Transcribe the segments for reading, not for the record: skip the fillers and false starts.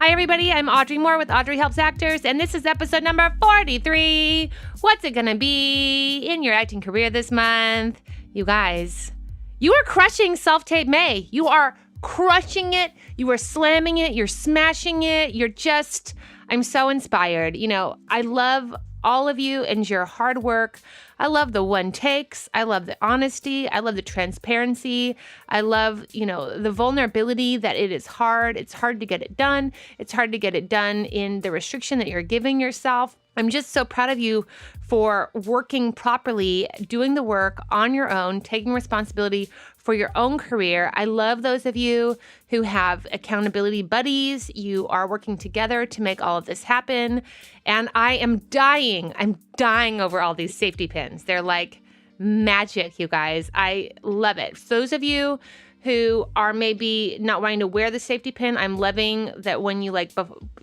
Hi, everybody. I'm Audrey Moore with Audrey Helps Actors, and this is episode number 43. What's it going to be in your acting career this month? You guys, you are crushing Self-Tape May. You are crushing it. You are slamming it. You're smashing it. I'm so inspired. I love all of you and your hard work. I love the one takes. I love the honesty. I love the transparency. I love, the vulnerability that it is hard. It's hard to get it done. It's hard to get it done in the restriction that you're giving yourself. I'm just so proud of you for working properly, doing the work on your own, taking responsibility for your own career. I love those of you who have accountability buddies. You are working together to make all of this happen. And I am dying. I'm dying over all these safety pins. They're like magic, you guys. I love it. For those of you who are maybe not wanting to wear the safety pin, I'm loving that when you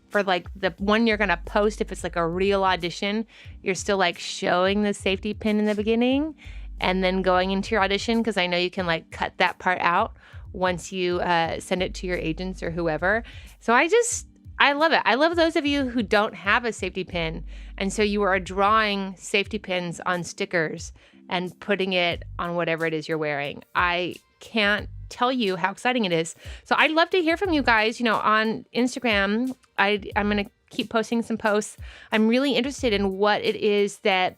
for the one you're going to post, if it's like a real audition, you're still showing the safety pin in the beginning and then going into your audition, because I know you can cut that part out once you send it to your agents or whoever. So I love it. I love those of you who don't have a safety pin, and so you are drawing safety pins on stickers and putting it on whatever it is you're wearing. I can't tell you how exciting it is. So I'd love to hear from you guys, on Instagram. I'm going to keep posting some posts. I'm really interested in what it is that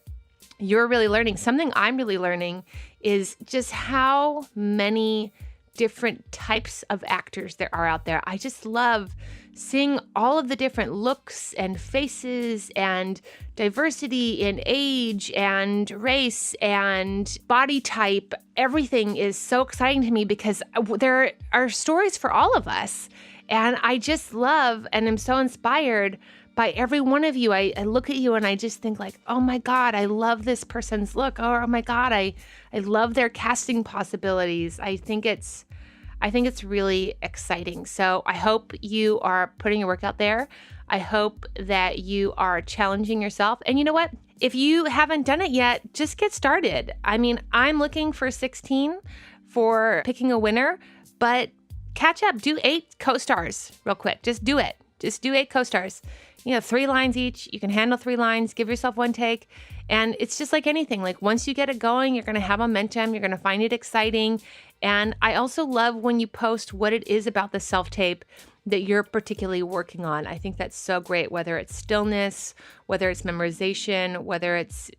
you're really learning. Something I'm really learning is just how many different types of actors there are out there. I just love seeing all of the different looks and faces and diversity in age and race and body type. Everything is so exciting to me because there are stories for all of us. And I just love and am so inspired by every one of you. I look at you and I just think oh my God, I love this person's look. Oh my God, I love their casting possibilities. I think it's really exciting. So I hope you are putting your work out there. I hope that you are challenging yourself. And you know what? If you haven't done it yet, just get started. I mean, I'm looking for 16 for picking a winner, but catch up. Do 8 co-stars real quick. Just do it. Just do 8 co-stars. 3 lines each. You can handle 3 lines. Give yourself one take. And it's just like anything. Once you get it going, you're going to have momentum. You're going to find it exciting. And I also love when you post what it is about the self-tape that you're particularly working on. I think that's so great, whether it's stillness, whether it's memorization, whether it's,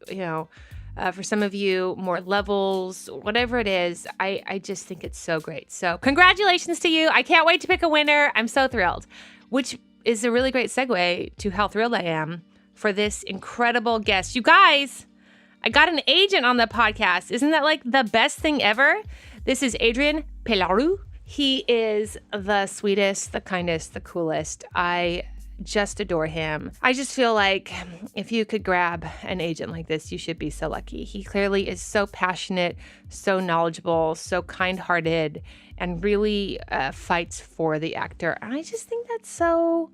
for some of you, more levels, whatever it is. I just think it's so great. So congratulations to you. I can't wait to pick a winner. I'm so thrilled, which is a really great segue to how thrilled I am for this incredible guest. You guys, I got an agent on the podcast. Isn't that the best thing ever? This is Adrian Pellereau. He is the sweetest, the kindest, the coolest. I just adore him. I just feel like if you could grab an agent like this, you should be so lucky. He clearly is so passionate, so knowledgeable, so kind-hearted, and really fights for the actor. And I just think that's so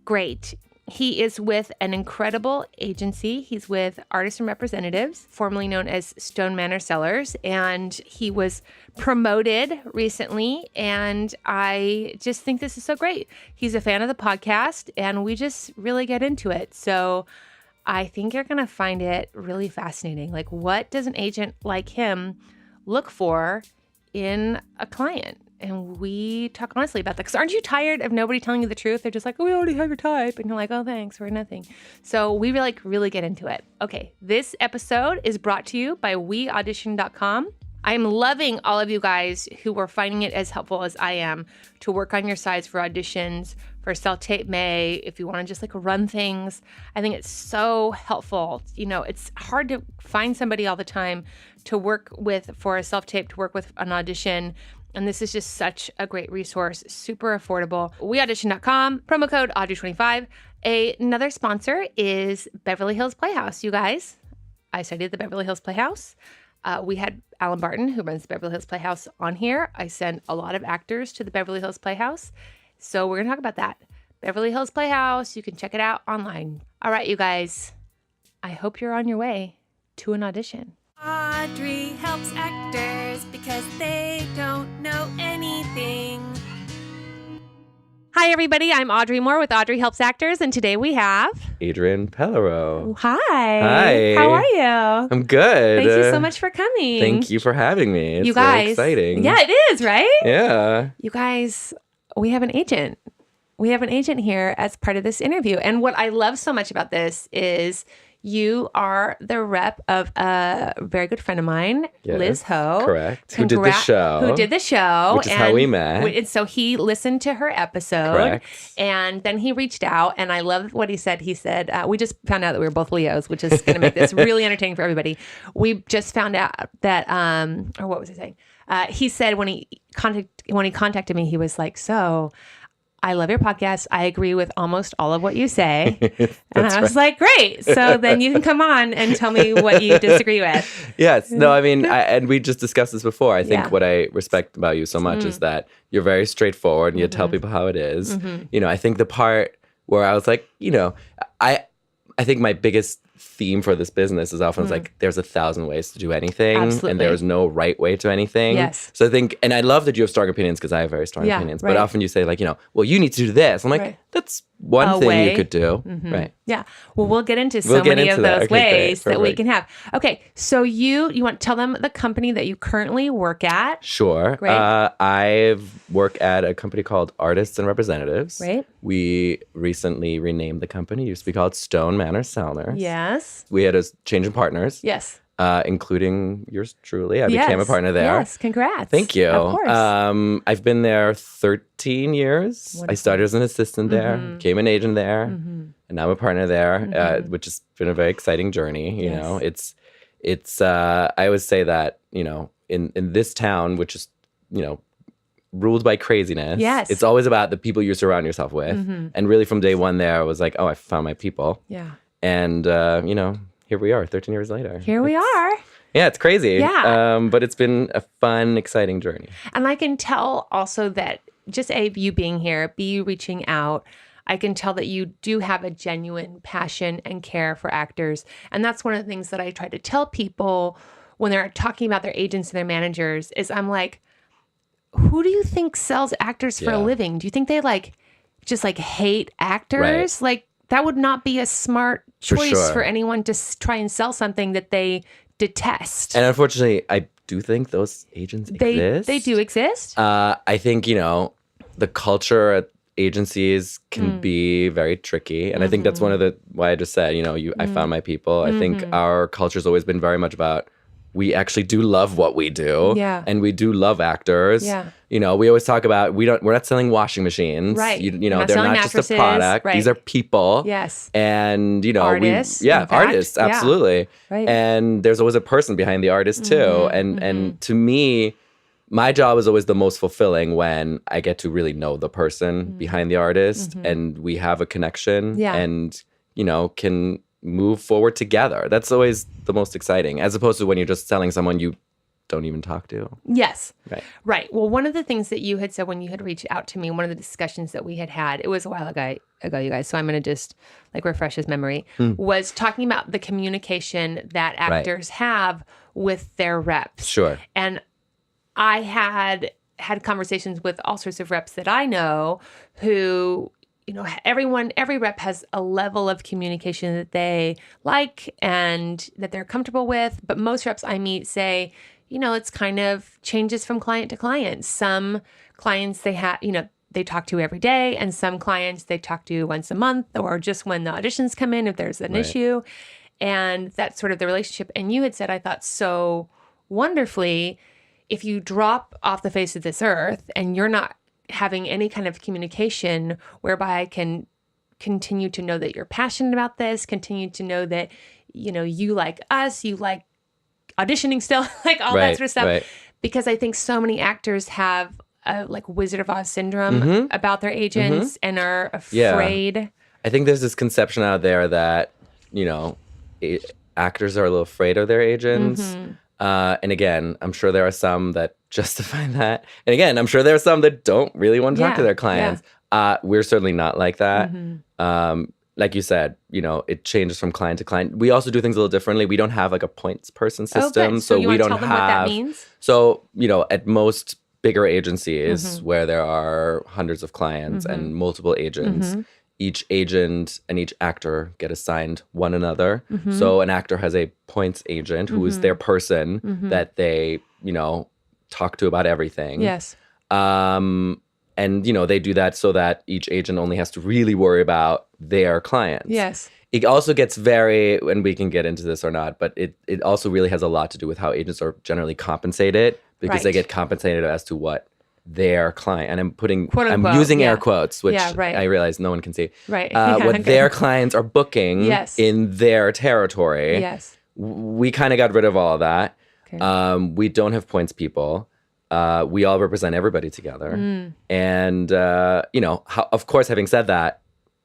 great. He is with an incredible agency. He's with Artists and Representatives, formerly known as Stone Manor Sellers, and he was promoted recently, and I just think this is so great. He's a fan of the podcast, and we just really get into it. So I think you're going to find it really fascinating. What does an agent like him look for in a client? And we talk honestly about that. Because aren't you tired of nobody telling you the truth? They're just oh, we already have your type. And you're oh, thanks for nothing. So we really get into it. Okay, this episode is brought to you by weaudition.com. I am loving all of you guys who are finding it as helpful as I am to work on your sides for auditions, for Self-Tape May, if you want to just run things. I think it's so helpful. It's hard to find somebody all the time to work with for a self-tape, to work with an audition. And this is just such a great resource, super affordable. Weaudition.com, promo code Audrey25. Another sponsor is Beverly Hills Playhouse. You guys, I studied at the Beverly Hills Playhouse. We had Alan Barton, who runs the Beverly Hills Playhouse, on here. I send a lot of actors to the Beverly Hills Playhouse. So we're going to talk about that. Beverly Hills Playhouse, you can check it out online. All right, you guys, I hope you're on your way to an audition. Audrey helps actors because they don't know anything. Hi, everybody. I'm Audrey Moore with Audrey Helps Actors, and today we have Adrian Pellereau. Hi. Hi. How are you? I'm good. Thank you so much for coming. Thank you for having me. It's you guys, very exciting. Yeah, it is, right? Yeah. You guys, we have an agent. We have an agent here as part of this interview. And what I love so much about this is you are the rep of a very good friend of mine, Yes, Liz Ho. correct. Who did the show. Who did the show. Which is how we met. And so he listened to her episode. Correct. And then he reached out. And I love what he said. He said, we just found out that we were both Leos, which is going to make this really entertaining for everybody. We just found out that, or what was he saying? He said when he contacted me, he was like, so I love your podcast. I agree with almost all of what you say. And I was like, great. So then you can come on and tell me what you disagree with. Yes. No, I mean, and we just discussed this before. I think Yeah. what I respect about you so much is that you're very straightforward and you tell people how it is. You know, I think the part where I was like, you know, I think my biggest theme for this business is often like there's 1,000 ways to do anything. Absolutely. And there's no right way to anything. Yes. So I think, and I love that you have strong opinions because I have very strong Yeah, opinions. right. But often you say like, you know, well, you need to do this. I'm like, Right. that's one A thing way. you could do. Right. Yeah. Well, we'll get into so We'll get many into of that. those Okay, great. ways that we Perfect. can have. Okay. So you want to tell them the company that you currently work at? Sure. Great. I've worked at a company called Artists and Representatives. Right. We recently renamed the company. It used to be called Stone Manor Sellers. Yes. We had a change in partners. Yes. Including yours truly. I became a partner there. Yes. Congrats. Thank you. Of course. I've been there 13 years. I started as an assistant there, became an agent there, and now I'm a partner there, which has been a very exciting journey. You Yes. know, it's. I always say that, you know, in this town, which is, you know, ruled by craziness. Yes. It's always about the people you surround yourself with, and really from day one there, I was like, oh, I found my people, Yeah. and you know, here we are, 13 years later. Here we are. Yeah, it's crazy. Yeah. But it's been a fun, exciting journey. And I can tell also that just A, you being here, B, you reaching out, I can tell that you do have a genuine passion and care for actors. And that's one of the things that I try to tell people when they're talking about their agents and their managers is I'm like, who do you think sells actors for a Yeah. living? Do you think they just hate actors? Right. Like that would not be a smart For choice sure. for anyone to try and sell something that they detest. And unfortunately, I do think those agents exist. They do exist. I think, you know, the culture at agencies can be very tricky. And I think that's one of the, why I just said, you know, I found my people. I think our culture's always been very much about, we actually do love what we do. Yeah. And we do love actors. Yeah. You know, we always talk about, we're not selling washing machines. Right. You We're know, not they're selling not just mattresses. a product. Right. These are people. Yes. And, you know, Artists, in fact. artists, Yeah. absolutely. Right. And there's always a person behind the artist too. And to me, my job is always the most fulfilling when I get to really know the person behind the artist and we have a connection Yeah. and, you know, can move forward together. That's always the most exciting, as opposed to when you're just selling someone you don't even talk to. Yes. Right. Right. Well, one of the things that you had said when you had reached out to me, one of the discussions that we had, it was a while ago, you guys, so I'm going to just refresh his memory, was talking about the communication that actors have with their reps. Sure. And I had conversations with all sorts of reps that I know who, you know, every rep has a level of communication that they like and that they're comfortable with. But most reps I meet say, you know, it's kind of changes from client to client. Some clients they talk to every day, and some clients they talk to once a month or just when the auditions come in if there's an Right. issue. And that's sort of the relationship. And you had said, I thought so wonderfully, if you drop off the face of this earth and you're not having any kind of communication whereby I can continue to know that you're passionate about this, continue to know that, you know, you like us, you like auditioning still, like all that Right, sort of stuff. right. Because I think so many actors have Wizard of Oz syndrome about their agents and are afraid. I think there's this conception out there that, you know, actors are a little afraid of their agents. And again, I'm sure there are some that justify that. And again, I'm sure there are some that don't really want to talk to their clients. We're certainly not like that. Like you said, you know, it changes from client to client. We also do things a little differently. We don't have like a points person system. Oh, good. So you we want to don't tell them have. what that means? So, you know, at most bigger agencies where there are hundreds of clients and multiple agents, each agent and each actor get assigned one another. So an actor has a points agent who is their person that they, talk to about everything. Yes. And, they do that so that each agent only has to really worry about their clients. Yes. It also gets and we can get into this or not, but it also really has a lot to do with how agents are generally compensated because they get compensated as to what their client, and I'm using air quotes, which I realize no one can see. Right. What their clients are booking in their territory. Yes. We kind of got rid of all of that. Okay. We don't have points people. We all represent everybody together. And, of course, having said that,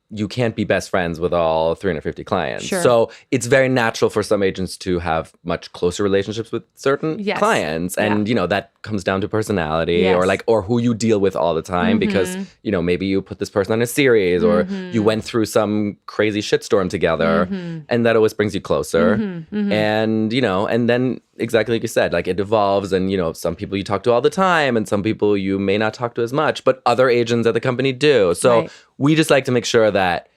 you can't be best friends with all 350 clients. Sure. So it's very natural for some agents to have much closer relationships with certain clients. And, that comes down to personality or who you deal with all the time because, maybe you put this person on a series or you went through some crazy shitstorm together and that always brings you closer. And, and then exactly like you said, like it evolves and, some people you talk to all the time and some people you may not talk to as much, but other agents at the company do. So we just like to make sure that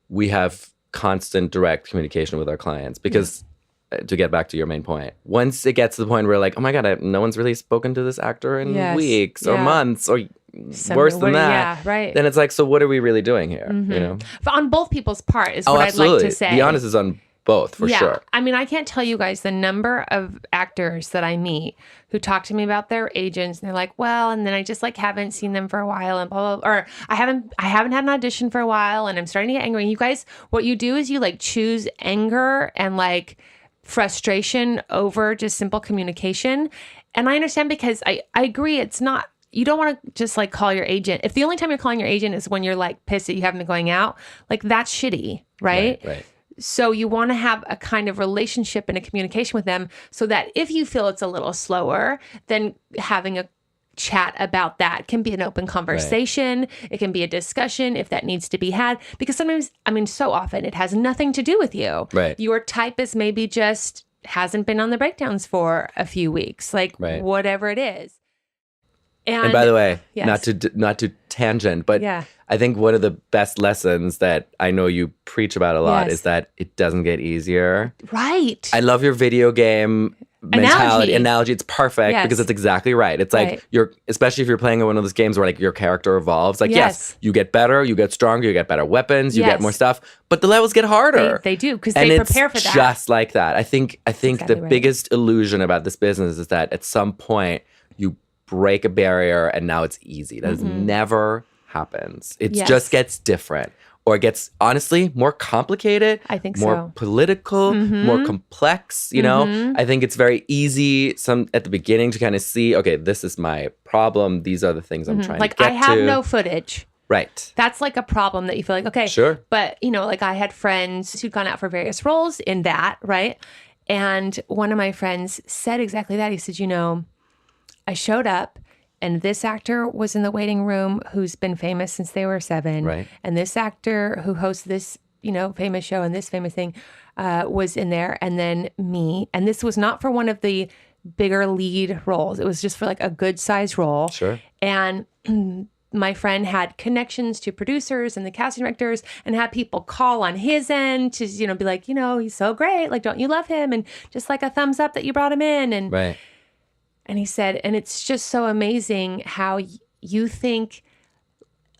we have constant direct communication with our clients because to get back to your main point, once it gets to the point where like, oh my God, no one's really spoken to this actor in weeks or months or worse than that. Then it's like, so what are we really doing here? But on both people's part is what I'd like to say. The onus is on both, for sure. I mean, I can't tell you guys the number of actors that I meet who talk to me about their agents and they're like, well, and then I just like haven't seen them for a while and blah, blah, blah, or I haven't had an audition for a while and I'm starting to get angry. And you guys, what you do is you like choose anger and like frustration over just simple communication. And I understand because I agree it's not, you don't want to just like call your agent. If the only time you're calling your agent is when you're like pissed that you haven't been going out, like that's shitty, right? Right. So you want to have a kind of relationship and a communication with them so that if you feel it's a little slower, then having a chat about that can be an open conversation. Right. It can be a discussion if that needs to be had. Because sometimes, so often it has nothing to do with you. Right. Your typist maybe just hasn't been on the breakdowns for a few weeks, like whatever it is. And by the way, not to tangent, but I think one of the best lessons that I know you preach about a lot is that it doesn't get easier. Right. I love your video game analogy. It's perfect because it's exactly right. It's like especially if you're playing one of those games where like your character evolves. Like yes, you get better, you get stronger, you get better weapons, you get more stuff, but the levels get harder. They do because they prepare for that. And it's just like that. I think exactly the biggest illusion about this business is that at some point you break a barrier and now it's easy. That never happens. It just gets different. Or it gets, honestly, more complicated. I think more political, more complex, you know? I think it's very easy at the beginning to kind of see, okay, this is my problem. These are the things I'm trying to get to. Like, I have no footage. Right. That's like a problem that you feel like, okay. Sure. But, like I had friends who'd gone out for various roles in that, right? And one of my friends said exactly that. He said, I showed up and this actor was in the waiting room who's been famous since they were 7. Right. And this actor who hosts this, famous show and this famous thing was in there. And then me. And this was not for one of the bigger lead roles. It was just for like a good size role. Sure. And my friend had connections to producers and the casting directors and had people call on his end to, be like, he's so great. Like, don't you love him? And just like a thumbs up that you brought him in. And right. And he said, and it's just so amazing how you think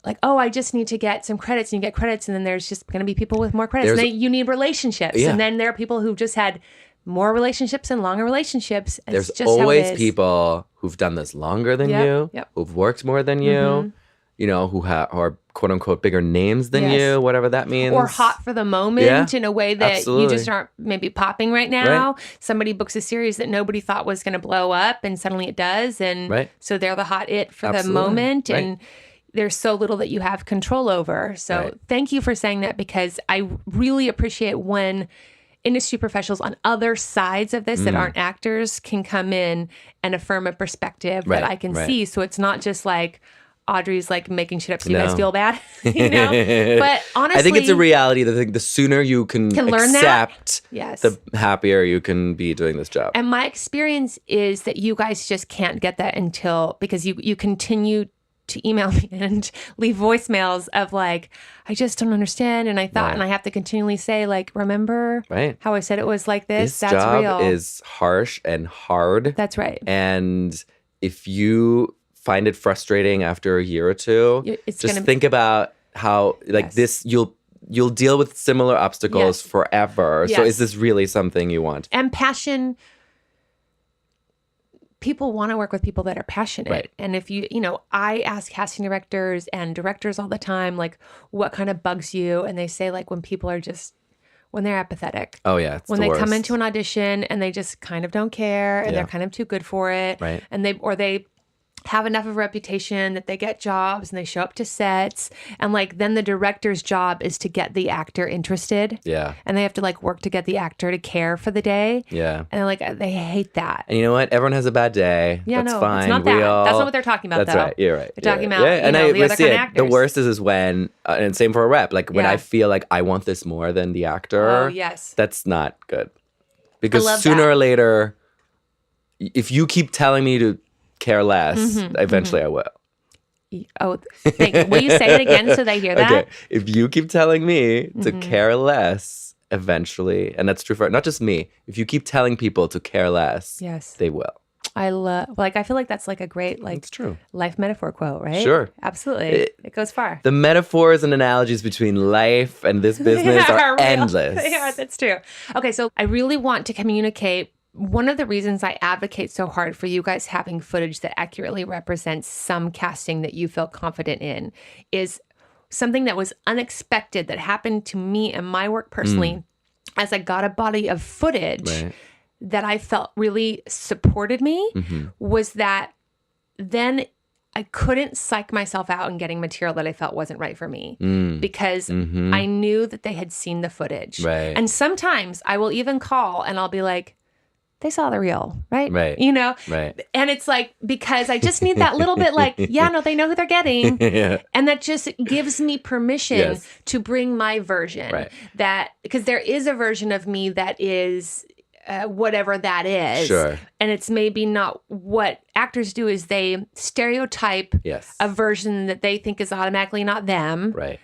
like, oh, I just need to get some credits and you get credits. And then there's just going to be people with more credits. And then you need relationships. Yeah. And then there are people who just had more relationships and longer relationships. And there's it's just always people who've done this longer than you, who've worked more than you, who are quote unquote bigger names than you, whatever that means. Or hot for the moment in a way that you just aren't maybe popping right now. Right. Somebody books a series that nobody thought was going to blow up and suddenly it does. And so they're the hot it for the moment. Right. And there's so little that you have control over. So thank you for saying that because I really appreciate when industry professionals on other sides of this that aren't actors can come in and affirm a perspective that I can see. So it's not just like, Audrey's like making shit up so you No. guys feel bad, you know? But honestly, I think it's a reality that the sooner you can learn that. accept, Yes. the happier you can be doing this job. And my experience is that you guys just can't get that because you continue to email me and leave voicemails of like, I just don't understand. And I thought, Right. and I have to continually say like, remember Right. how I said it was like this? This That's job real. is harsh and hard. That's right. And if you find it frustrating after a year or two, It's just gonna- think about how like Yes. this, you'll deal with similar obstacles Yes. forever. So Yes. is this really something you want? And passion, people want to work with people that are passionate. Right. And if I ask casting directors and directors all the time, like, what kind of bugs you? And they say like when people are when they're apathetic. Oh yeah, it's When the they worst. come into an audition and they just kind of don't care and Yeah. they're kind of too good for it. Right. And they have enough of a reputation that they get jobs and they show up to sets. And like then the director's job is to get the actor interested. Yeah, And they have to like work to get the actor to care for the day. yeah. And like they hate that. And you know what? Everyone has a bad day. Yeah, That's no, fine. it's not We that. all- That's not what they're talking about, That's though. right. You're right. They're talking You're about, right. And the I other see kind of it. actors. The worst is when, and same for a rep. Like when Yeah. I feel like I want this more than the actor. Oh, yes. That's not good. Because love sooner that. or later, if you keep telling me to care less, Mm-hmm, eventually I will. Oh, thank you. Will you say it again so they hear that? Okay. If you keep telling me to Mm-hmm. care less, eventually, and that's true for not just me, if you keep telling people to care less, Yes. they will. I feel like that's like a great like It's true. life metaphor quote, right? Sure. Absolutely. It goes far. The metaphors and analogies between life and this business are real. endless. They are, that's true. Okay, so I really want to communicate. One of the reasons I advocate so hard for you guys having footage that accurately represents some casting that you feel confident in is something that was unexpected that happened to me and my work personally as I got a body of footage Right. that I felt really supported me was that then I couldn't psych myself out in getting material that I felt wasn't right for me because I knew that they had seen the footage. Right. And sometimes I will even call and I'll be like, they saw the reel, right? Right. You know? Right. And it's like, because I just need that little bit like, yeah, no, they know who they're getting. Yeah. And that just gives me permission Yes. to bring my version. Right. That, because there is a version of me that is whatever that is. Sure. And it's maybe not what actors do is they stereotype Yes. a version that they think is automatically not them. Right.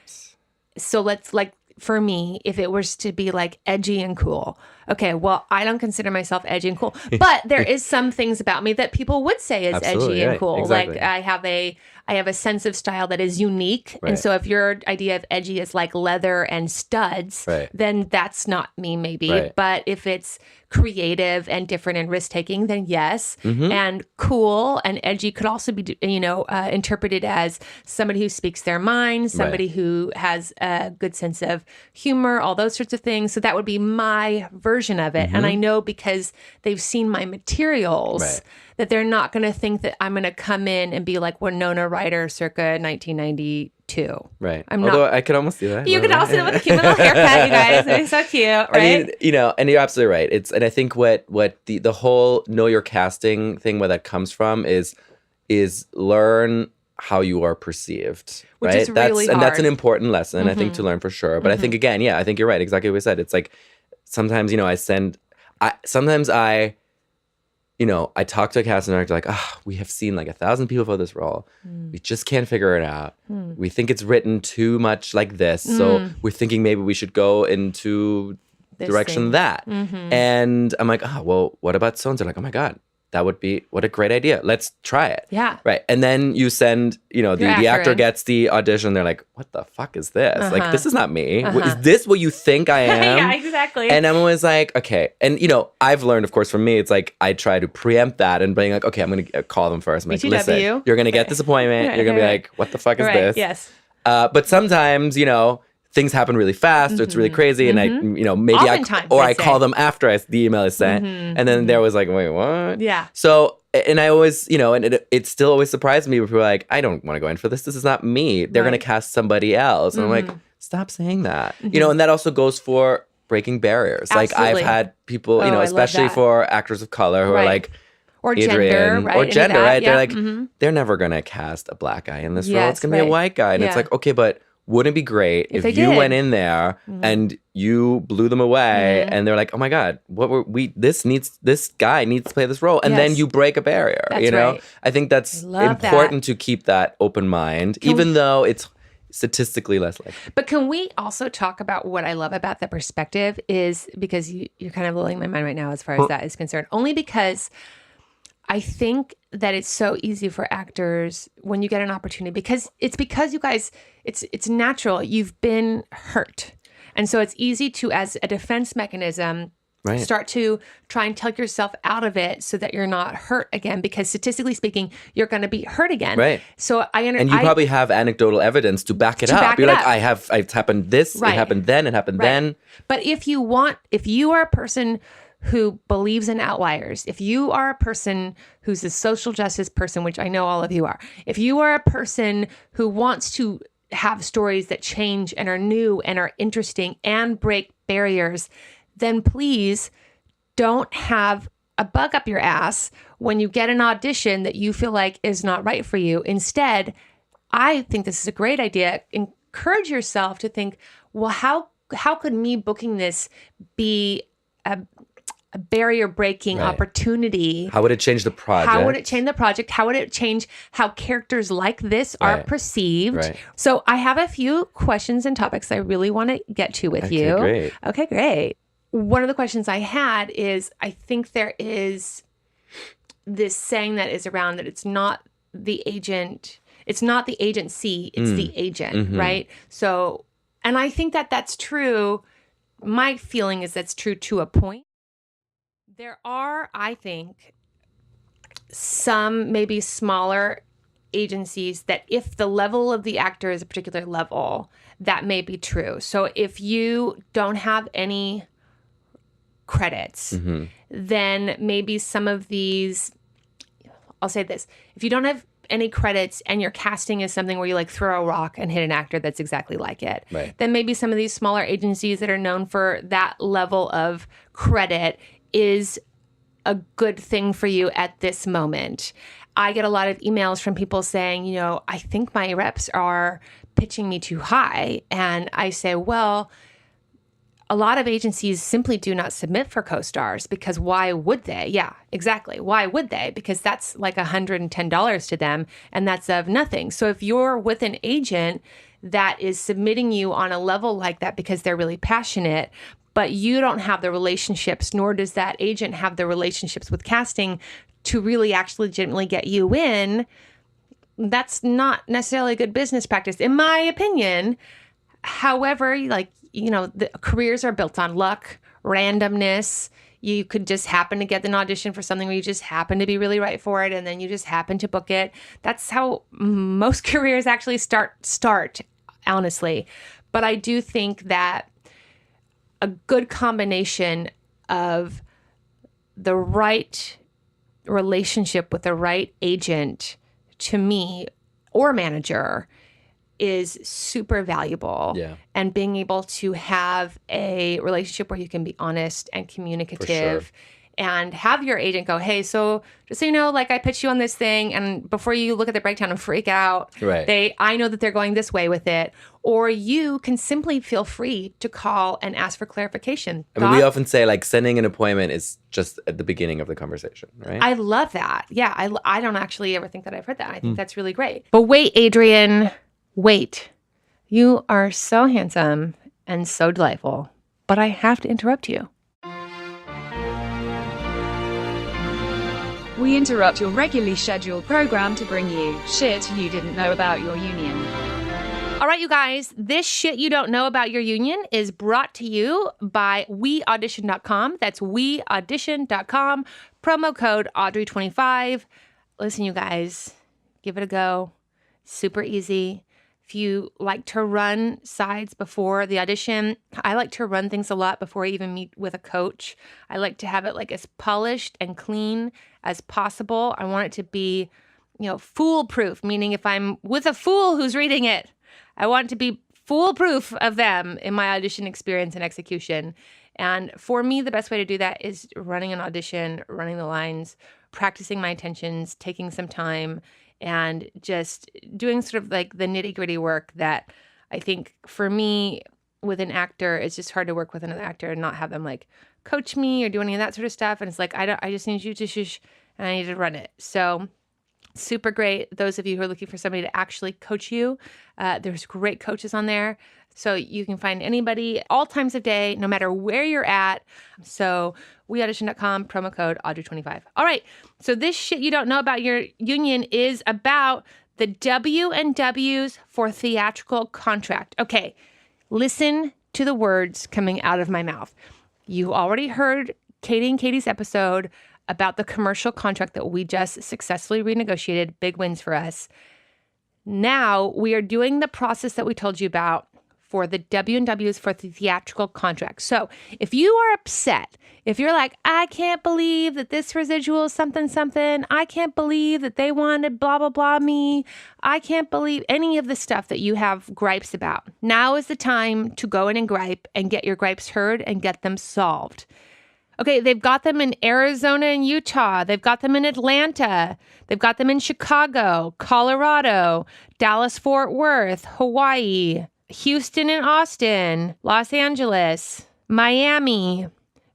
So let's like, for me, if it was to be like edgy and cool, okay, well, I don't consider myself edgy and cool, but there is some things about me that people would say is Absolutely, edgy and right, cool. exactly. Like I have a sense of style that is unique. Right. And so if your idea of edgy is like leather and studs, Right. then that's not me maybe. Right. But if it's creative and different and risk-taking, then yes. Mm-hmm. And cool and edgy could also be, interpreted as somebody who speaks their mind, somebody who has a good sense of humor, all those sorts of things. So that would be my version of it. And I know because they've seen my materials Right. that they're not going to think that I'm going to come in and be like Winona Ryder circa 1992. Right. I'm Although not. I could almost do that. You could also do it with a cute little haircut, you guys. It's so cute, right? I mean, and you're absolutely right. And I think what the whole know your casting thing, where that comes from is learn how you are perceived. Which right? is really And that's an hard. important lesson, I think, to learn for sure. But I think again, I think you're right. Exactly what we said. It's like sometimes, I talk to a casting director like, we have seen like 1,000 people for this role. We just can't figure it out. We think it's written too much like this. So we're thinking maybe we should go into This direction thing. that. And I'm like, well, what about so-and-so? Like, oh my God, that would be, what a great idea. Let's try it. Yeah. Right. And then you send, the actor actor in. gets the audition. They're like, what the fuck is this? Like, this is not me. Uh-huh. Is this what you think I am? Yeah, exactly. And I'm always like, okay. And, I've learned, of course, from me, it's like I try to preempt that and being like, okay, I'm going to call them first. I'm like, BTW. listen, you're going to get this appointment. Right, You're going to be right. like, what the fuck is Right, this? yes. But sometimes, things happen really fast or it's really crazy. And I, maybe Oftentimes, I I'd call say. them after the email is sent. And then there was like, wait, what? Yeah. So, and I always, and it still always surprised me when people are like, I don't want to go in for this. This is not me. They're going Right. to cast somebody else. And I'm like, stop saying that. And that also goes for breaking barriers. Like I've Absolutely. had people, Oh, I love especially that. for actors of color who are Right. like, Or Adrian, gender, right? or Any of gender, that. right? Yeah. They're like, Mhm. they're never going to cast a black guy in this role. Yes, It's going to be a right. white guy. And it's Yeah. like, okay, but wouldn't it be great If if they you did. went in there and you blew them away Mhm. and they're like, oh my God, this guy needs to play this role. And then Yes. you break a barrier, That's you know? right. I think that's I love important to keep that open mind, even though it's statistically less likely. But can we also talk about what I love about the perspective is because you're kind of blowing my mind right now as far as that is concerned. Only because I think that it's so easy for actors when you get an opportunity because you guys, it's natural. You've been hurt. And so it's easy to, as a defense mechanism, start to try and tug yourself out of it so that you're not hurt again, because statistically speaking, you're going to be hurt again. Right. So and you probably have anecdotal evidence to back it up. You're like, it's happened this, it happened then, it happened then. But if you are a person who believes in outliers, if you are a person who's a social justice person, which I know all of you are, if you are a person who wants to have stories that change and are new and are interesting and break barriers, then please don't have a bug up your ass when you get an audition that you feel like is not right for you. Instead, I think this is a great idea. Encourage yourself to think, well, how could me booking this be a barrier breaking opportunity? How would it change the project? How would it change the project? How would it change how characters like this are perceived? Right. So I have a few questions and topics I really want to get to with you. Great. Okay, great. One of the questions I had is, I think there is this saying that is around that it's not the agent, it's not the agency, it's the agent, right? So, and I think that that's true. My feeling is that's true to a point. There are, I think, some maybe smaller agencies that if the level of the actor is a particular level, that may be true. So if you don't have any credits, then maybe some of these, I'll say this, if you don't have any credits and your casting is something where you like throw a rock and hit an actor that's exactly like it, then maybe some of these smaller agencies that are known for that level of credit is a good thing for you at this moment. I get a lot of emails from people saying, you know, I think my reps are pitching me too high. And I say, well, a lot of agencies simply do not submit for co-stars because why would they? Yeah, exactly. Why would they? Because that's like $110 to them and that's of nothing. So if you're with an agent that is submitting you on a level like that because they're really passionate, but you don't have the relationships, nor does that agent have the relationships with casting to really actually legitimately get you in, that's not necessarily a good business practice, in my opinion. However, like, you know, the careers are built on luck, randomness. You could just happen to get an audition for something where you just happen to be really right for it, and then you just happen to book it. That's how most careers actually start, honestly. But I do think that a good combination of the right relationship with the right agent, to me, or manager, is super valuable. Yeah. And being able to have a relationship where you can be honest and communicative and have your agent go, hey, so just so you know, like I pitched you on this thing, and before you look at the breakdown and freak out, I know that they're going this way with it. Or you can simply feel free to call and ask for clarification. I mean, we often say like sending an appointment is just at the beginning of the conversation, right? I love that. Yeah, I don't actually ever think that I've heard that. I think that's really great. But wait, Adrian, wait. You are so handsome and so delightful, but I have to interrupt you. We interrupt your regularly scheduled program to bring you shit you didn't know about your union. All right, you guys, this shit you don't know about your union is brought to you by weaudition.com. That's weaudition.com. Promo code Audrey25. Listen, you guys, give it a go. Super easy. If you like to run sides before the audition, I like to run things a lot before I even meet with a coach. I like to have it like as polished and clean as possible. I want it to be, you know, foolproof, meaning if I'm with a fool who's reading it, I want it to be foolproof of them in my audition experience and execution. And for me, the best way to do that is running an audition, running the lines, practicing my intentions, taking some time, and just doing sort of like the nitty-gritty work that I think for me with an actor, it's just hard to work with another actor and not have them like coach me or do any of that sort of stuff. And it's like, I just need you to shush and I need to run it. So super great. Those of you who are looking for somebody to actually coach you, there's great coaches on there. So you can find anybody all times of day, no matter where you're at. So weaudition.com, promo code Audrey25. All right. So this shit you don't know about your union is about the W&Ws for theatrical contract. Okay. Listen to the words coming out of my mouth. You already heard Katie and Katie's episode about the commercial contract that we just successfully renegotiated. Big wins for us. Now we are doing the process that we told you about for the W&Ws for the theatrical contract. So if you are upset, if you're like, I can't believe that this residual is something, something, I can't believe that they wanted blah, blah, blah me, I can't believe any of the stuff that you have gripes about. Now is the time to go in and gripe and get your gripes heard and get them solved. Okay, they've got them in Arizona and Utah. They've got them in Atlanta. They've got them in Chicago, Colorado, Dallas, Fort Worth, Hawaii, Houston and Austin, Los Angeles, Miami,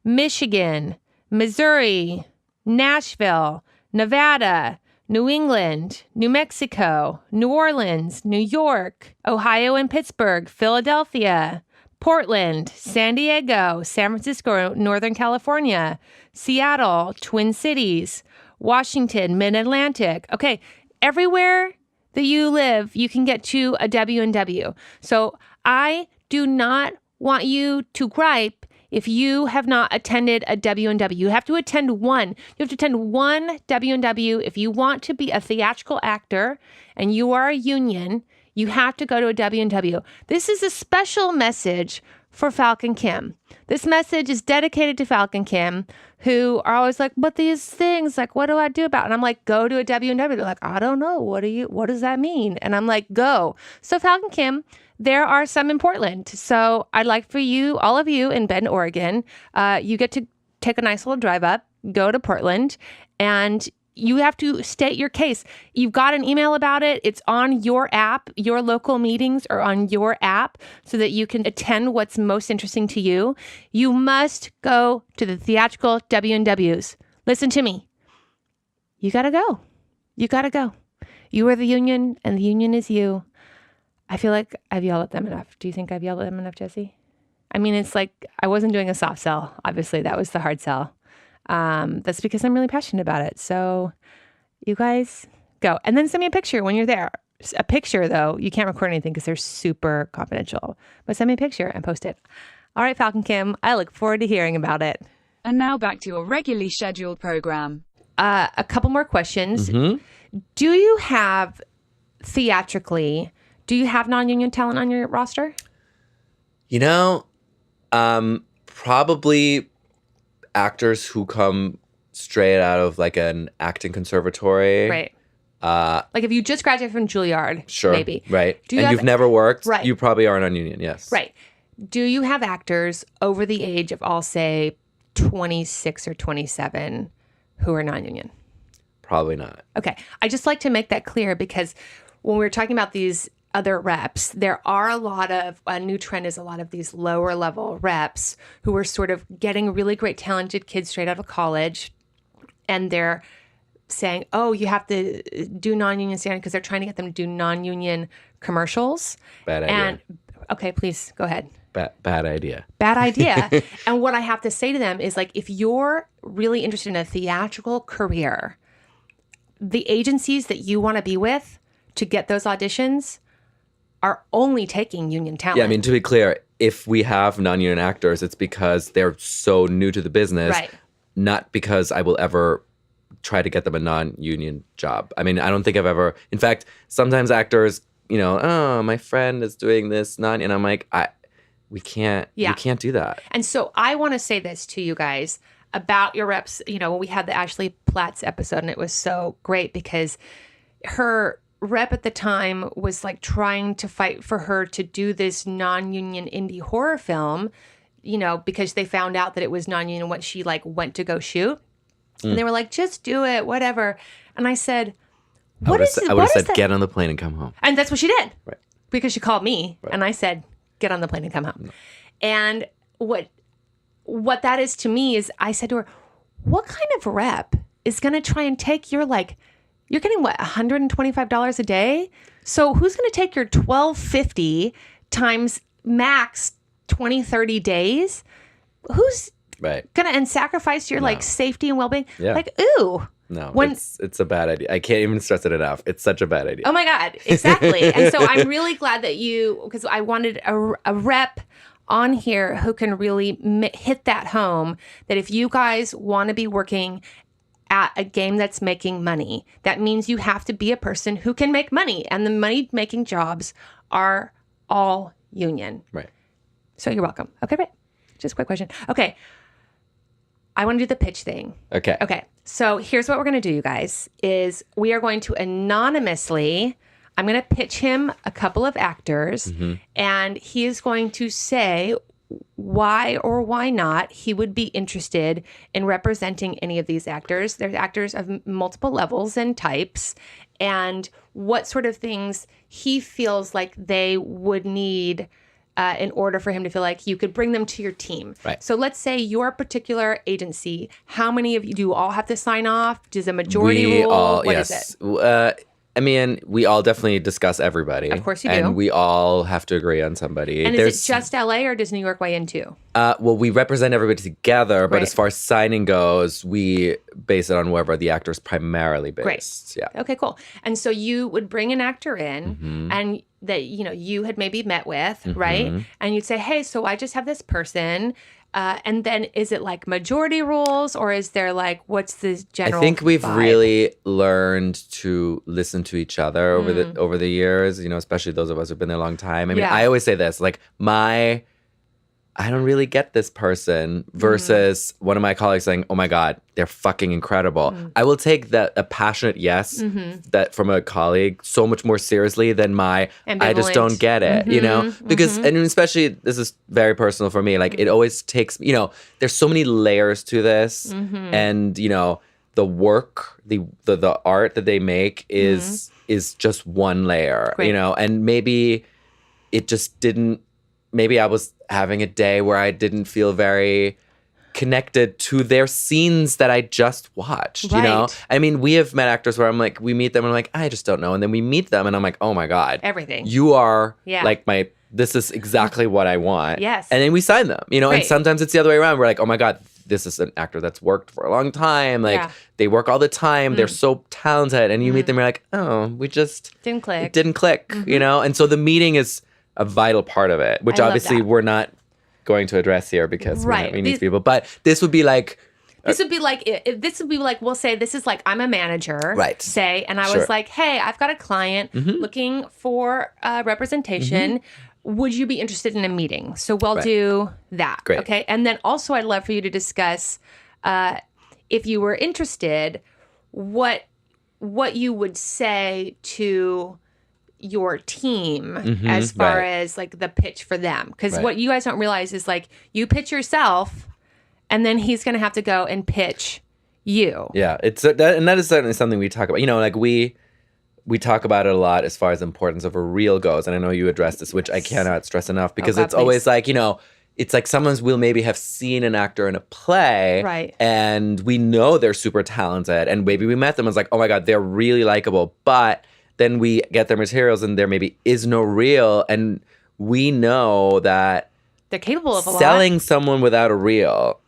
Michigan, Missouri, Nashville, Nevada, New England, New Mexico, New Orleans, New York, Ohio and Pittsburgh, Philadelphia, Portland, San Diego, San Francisco, Northern California, Seattle, Twin Cities, Washington, Mid-Atlantic. Okay, everywhere that you live, you can get to a W&W. So I do not want you to gripe if you have not attended a W&W. You have to attend one. You have to attend one W&W. If you want to be a theatrical actor and you are a union, you have to go to a W&W. This is a special message for Falcon Kim. This message is dedicated to Falcon Kim, who are always like, but these things, like, what do I do about it? And I'm like, go to a W&W. They're like, I don't know. What does that mean? And I'm like, go. So Falcon Kim, there are some in Portland. So I'd like for you, all of you in Bend, Oregon, you get to take a nice little drive up, go to Portland, and you have to state your case. You've got an email about it. It's on your app. Your local meetings are on your app so that you can attend what's most interesting to you. You must go to the theatrical W&Ws. Listen to me. You got to go. You got to go. You are the union and the union is you. I feel like I've yelled at them enough. Do you think I've yelled at them enough, Jesse? I mean, it's like I wasn't doing a soft sell. Obviously, that was the hard sell. That's because I'm really passionate about it. So you guys go. And then send me a picture when you're there. A picture, though. You can't record anything because they're super confidential. But send me a picture and post it. All right, Falcon Kim. I look forward to hearing about it. And now back to your regularly scheduled program. A couple more questions. Mm-hmm. Do you have, theatrically, do you have non-union talent on your roster? You know, probably actors who come straight out of like an acting conservatory. Right. Like if you just graduated from Juilliard, sure, maybe. Right. And you've never worked, right. You probably are non-union, yes. Right. Do you have actors over the age of, I'll say, 26 or 27 who are non-union? Probably not. Okay. I just like to make that clear because when we're talking about these other reps, there are a new trend is a lot of these lower level reps who are sort of getting really great talented kids straight out of college, and they're saying, oh, you have to do non-union standard because they're trying to get them to do non-union commercials. Bad idea. And okay, please go ahead. Bad idea. Bad idea. And what I have to say to them is, like, if you're really interested in a theatrical career, the agencies that you want to be with to get those auditions are only taking union talent. Yeah, I mean, to be clear, if we have non-union actors, it's because they're so new to the business, right. Not because I will ever try to get them a non-union job. I mean, I don't think I've ever, in fact, sometimes actors, oh, my friend is doing this and I'm like, we can't do that. And so I want to say this to you guys about your reps. We had the Ashley Platts episode and it was so great because her rep at the time was like trying to fight for her to do this non-union indie horror film, because they found out that it was non-union when she like went to go shoot. And they were like, just do it, whatever. And I said, I would have said, get on the plane and come home. And that's what she did. Right. Because she called me and I said, get on the plane and come home. And what that is to me is I said to her, what kind of rep is going to try and take your you're getting what, $125 a day? So who's going to take your $1,250 times max 20, 30 days? Who's going to and sacrifice your safety and well-being? Yeah. Ooh. No, it's a bad idea. I can't even stress it enough. It's such a bad idea. Oh my God, exactly. And so I'm really glad that because I wanted a rep on here who can really hit that home, that if you guys want to be working at a game that's making money, that means you have to be a person who can make money. And the money-making jobs are all union. Right. So you're welcome. Okay, right. Just a quick question. Okay. I want to do the pitch thing. Okay. Okay. So here's what we're going to do, you guys, is we are going to anonymously, I'm going to pitch him a couple of actors, and he is going to say why or why not he would be interested in representing any of these actors. They're actors of multiple levels and types, and what sort of things he feels like they would need in order for him to feel like you could bring them to your team. Right. So let's say your particular agency, how many of you, do you all have to sign off? Does a majority rule? What is it? I mean, we all definitely discuss everybody. Of course you do. And we all have to agree on somebody. And is it just LA or does New York weigh in too? Well, we represent everybody together, but Right. as far as signing goes, we base it on wherever the actor is primarily based. Great. Yeah. Okay, cool. And so you would bring an actor in and that, you had maybe met with, right? And you'd say, hey, so I just have this person. And then is it like majority rules or is there what's the general I think we've vibe? really learned to listen to each other over the years, especially those of us who've been there a long time. I mean, I always say this, I don't really get this person versus one of my colleagues saying, oh my God, they're fucking incredible. I will take a passionate yes that from a colleague so much more seriously than I just don't get it, because, and especially this is very personal for me. It always takes, there's so many layers to this and, the work, the art that they make is just one layer, and maybe it just didn't, maybe I was having a day where I didn't feel very connected to their scenes that I just watched, I mean, we have met actors where we meet them and I'm like, I just don't know. And then we meet them and I'm like, oh my God. Everything. You are this is exactly what I want. Yes. And then we sign them, and sometimes it's the other way around. We're like, oh my God, this is an actor that's worked for a long time. They work all the time. They're so talented. And you meet them, you're like, oh, we just didn't click. It didn't click, And so the meeting is a vital part, part of it, which obviously we're not going to address here because we need people. But this would be This would be like, we'll say this is I'm a manager, right? Say, and I was like, hey, I've got a client looking for representation. Would you be interested in a meeting? So we'll do that. Great. Okay. And then also I'd love for you to discuss, if you were interested, what you would say to your team as far as the pitch for them. Because what you guys don't realize is you pitch yourself and then he's going to have to go and pitch you. Yeah. That is certainly something we talk about. We talk about it a lot as far as the importance of a reel goes. And I know you addressed this, which I cannot stress enough because it's always it's someone will maybe have seen an actor in a play. Right. And we know they're super talented. And maybe we met them and it's oh my God, they're really likable. But then we get their materials and there maybe is no reel. And we know that they're capable of a lot. Selling someone without a reel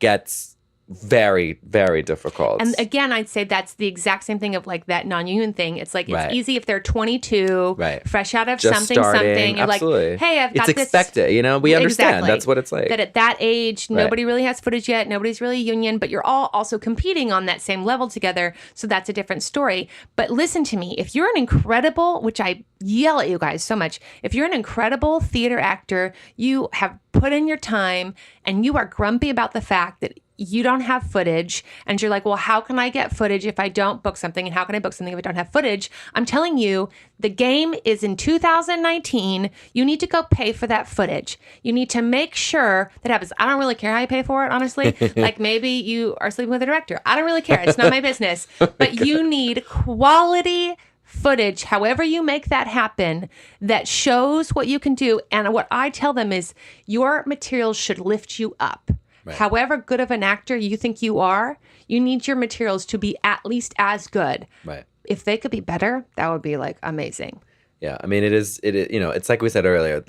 gets very, very difficult. And again, I'd say that's the exact same thing of that non-union thing. It's it's easy if they're 22, fresh out of just something, starting. You're absolutely. Hey, I've got it's this. It's expected, we understand. Exactly. That's what it's like. That at that age, nobody really has footage yet. Nobody's really union, but you're all also competing on that same level together. So that's a different story. But listen to me. If you're an incredible, which I yell at you guys so much, if you're an incredible theater actor, you have put in your time and you are grumpy about the fact that you don't have footage and you're like, well, how can I get footage if I don't book something? And how can I book something if I don't have footage? I'm telling you, the game is in 2019. You need to go pay for that footage. You need to make sure that happens. I don't really care how you pay for it, honestly. Like maybe you are sleeping with a director. I don't really care. It's not my business. But you need quality footage, however you make that happen, that shows what you can do. And what I tell them is your materials should lift you up. Right. However good of an actor you think you are, you need your materials to be at least as good. Right. If they could be better, that would be like amazing. Yeah. I mean, it is, it's like we said earlier,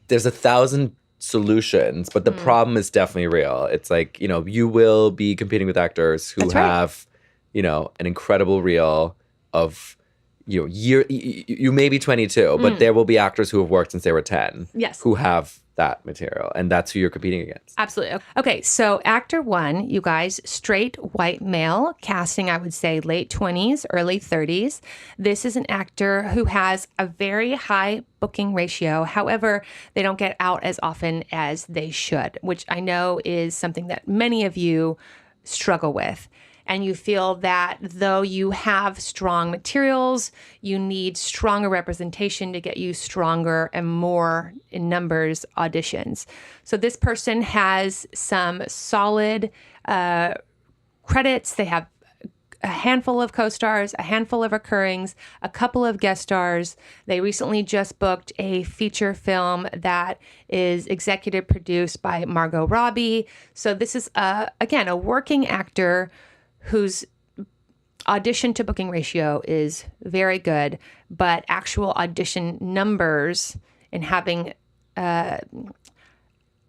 there's 1,000 solutions, but the problem is definitely real. It's like, you will be competing with actors who have, an incredible reel of, you may be 22, but there will be actors who have worked since they were 10. Yes. Who have that material, and that's who you're competing against. Absolutely. Okay, so actor 1, you guys, straight white male, casting, I would say late 20s, early 30s. This is an actor who has a very high booking ratio. However, they don't get out as often as they should, which I know is something that many of you struggle with. And you feel that though you have strong materials, you need stronger representation to get you stronger and more in numbers auditions. So this person has some solid credits. They have a handful of co-stars, a handful of recurrings, a couple of guest stars. They recently just booked a feature film that is executive produced by Margot Robbie. So this is, again, a working actor whose audition to booking ratio is very good, but actual audition numbers and having a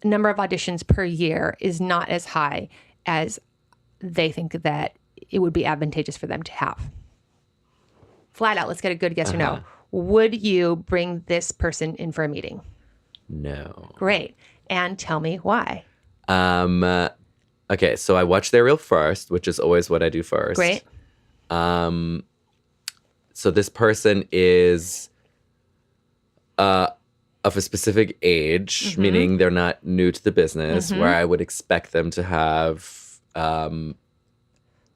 number of auditions per year is not as high as they think that it would be advantageous for them to have. Flat out, let's get a good yes or no. Would you bring this person in for a meeting? No. Great. And tell me why. Okay, so I watch their reel first, which is always what I do first. Great. So this person is of a specific age, meaning they're not new to the business, where I would expect them to have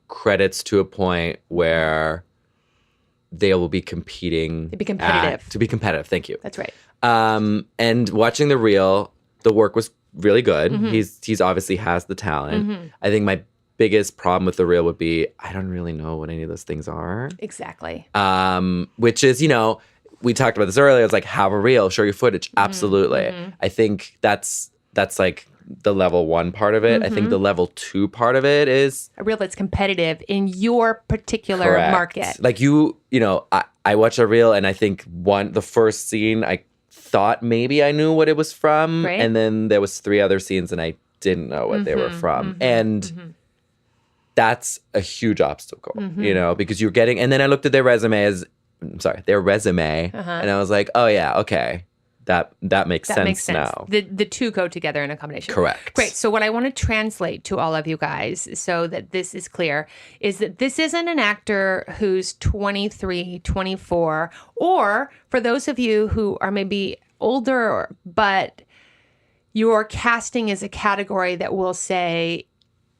credits to a point where they will be competing. To be competitive. To be competitive, thank you. That's right. And watching the reel, the work was really good. He's obviously has the talent. I think my biggest problem with the reel would be I don't really know what any of those things are. Exactly. Which is, we talked about this earlier. It's like have a reel, show your footage. Absolutely. I think that's like the level 1 part of it. I think the level 2 part of it is a reel that's competitive in your particular market. Like I watch a reel and I think the first scene I thought maybe I knew what it was from. Right. And then there was 3 other scenes and I didn't know what they were from. And that's a huge obstacle, because you're getting, and then I looked at their resume and I was like, oh yeah, okay. That makes sense now. The two go together in a combination. Correct. Great. So what I want to translate to all of you guys so that this is clear is that this isn't an actor who's 23, 24, or for those of you who are maybe older, but your casting is a category that will say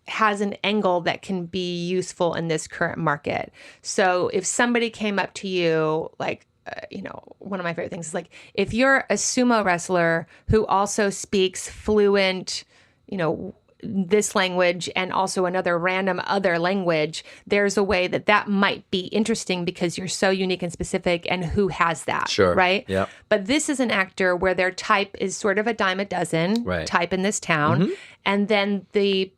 has an angle that can be useful in this current market. So if somebody came up to you like, one of my favorite things is like, if you're a sumo wrestler who also speaks fluent, this language and also another random other language, there's a way that might be interesting because you're so unique and specific and who has that, sure. Right? Yep. But this is an actor where their type is sort of a dime a dozen type in this town. And then the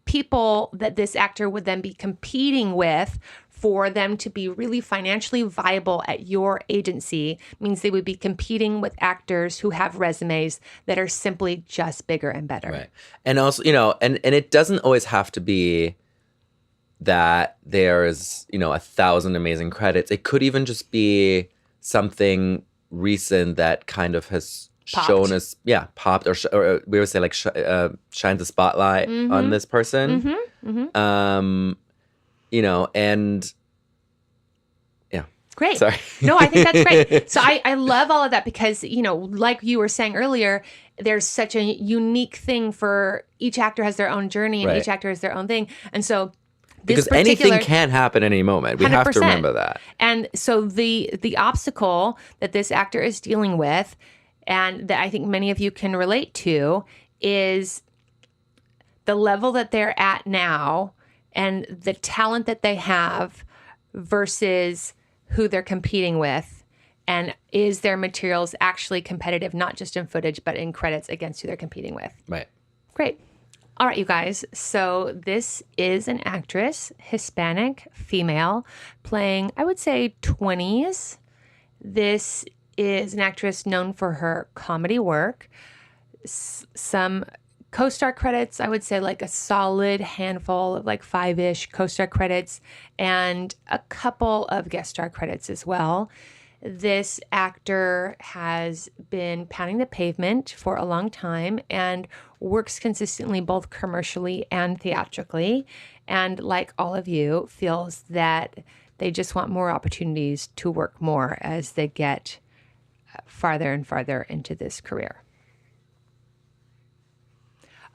people that this actor would then be competing with for them to be really financially viable at your agency means they would be competing with actors who have resumes that are simply just bigger and better. Right. And also, and it doesn't always have to be that there's, 1,000 amazing credits. It could even just be something recent that kind of has shown us, popped, or we would say like shines a spotlight on this person. And yeah. Great. Sorry. No, I think that's great. So I love all of that because, like you were saying earlier, there's such a unique thing for each actor has their own journey and Right. each actor has their own thing. And so Because anything can happen at any moment. We have to 100%. remember that. And so the obstacle that this actor is dealing with, and that I think many of you can relate to, is the level that they're at now and the talent that they have versus who they're competing with. And is their materials actually competitive, not just in footage, but in credits against who they're competing with? Right. Great. All right, you guys. So this is an actress, Hispanic, female, playing, I would say, 20s. This is an actress known for her comedy work. Some co-star credits, I would say like a solid handful of like 5-ish co-star credits and a couple of guest star credits as well. This actor has been pounding the pavement for a long time and works consistently both commercially and theatrically. And like all of you, feels that they just want more opportunities to work more as they get farther and farther into this career.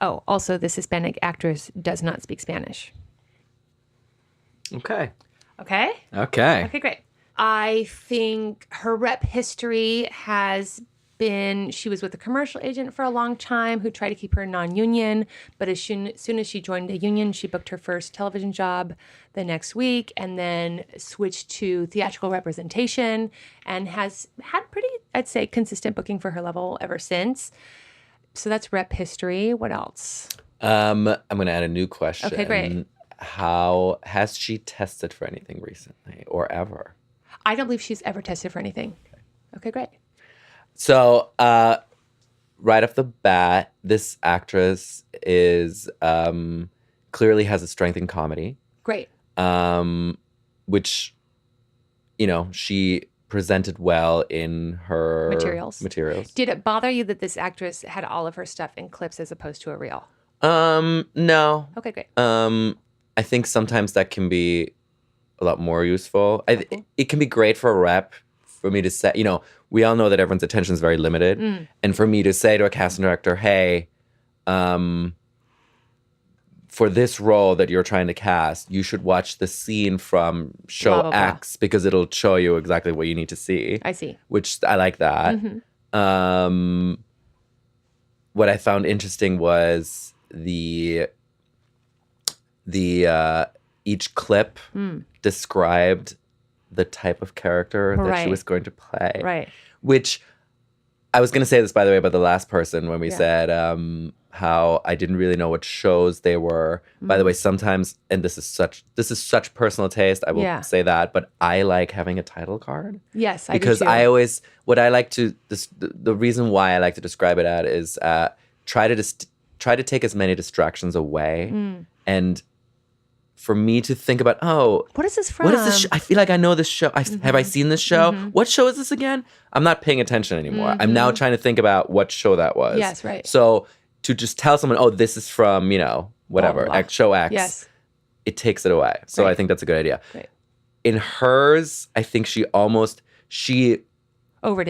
Oh, also, this Hispanic actress does not speak Spanish. Okay. Okay? Okay. Okay, great. I think her rep history has been, she was with a commercial agent for a long time who tried to keep her non-union, but as soon as she joined a union, she booked her first television job the next week and then switched to theatrical representation and has had pretty, I'd say, consistent booking for her level ever since. So that's rep history. What else? I'm going to add a new question. Okay, great. How has she tested for anything recently or ever? I don't believe she's ever tested for anything. Okay, great. So, right off the bat, this actress is clearly has a strength in comedy. Great. Which, she presented well in her Materials. Did it bother you that this actress had all of her stuff in clips as opposed to a reel? No. Okay, great. I think sometimes that can be a lot more useful. It can be great for a rep for me to say, we all know that everyone's attention is very limited. And for me to say to a casting director, hey, for this role that you're trying to cast, you should watch the scene from show Blah, blah, blah. X because it'll show you exactly what you need to see. I see. Which I like that. Mm-hmm. What I found interesting was each clip described the type of character that she was going to play. Right. Which I was going to say this, by the way, about the last person when we said how I didn't really know what shows they were. By the way, sometimes, and this is such personal taste, I will say that, but I like having a title card. Yes, I do because too. the reason why I like to describe it at is try to take as many distractions away and for me to think about, what is this from? What is this? I feel like I know this show. Have I seen this show? What show is this again? I'm not paying attention anymore. I'm now trying to think about what show that was. Yes, right. So to just tell someone, this is from, whatever, Blah, blah, blah. show X, Yes. it takes it away. So Right. I think that's a good idea. Right. In hers, I think she Overdid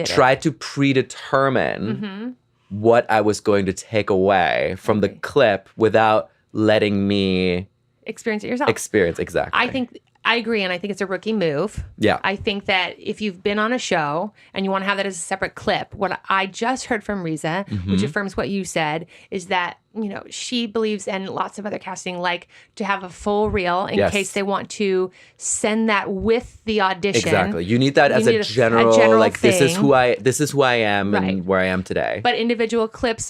tried to predetermine what I was going to take away from the clip without letting me experience it yourself. experience. Exactly. I agree, and I think it's a rookie move. Yeah. I think that if you've been on a show and you want to have that as a separate clip, what I just heard from Riza, which affirms what you said, is that, she believes, and lots of other casting like to have a full reel in case they want to send that with the audition. Exactly. You need that as a general like thing. this is who I am and where I am today. But individual clips,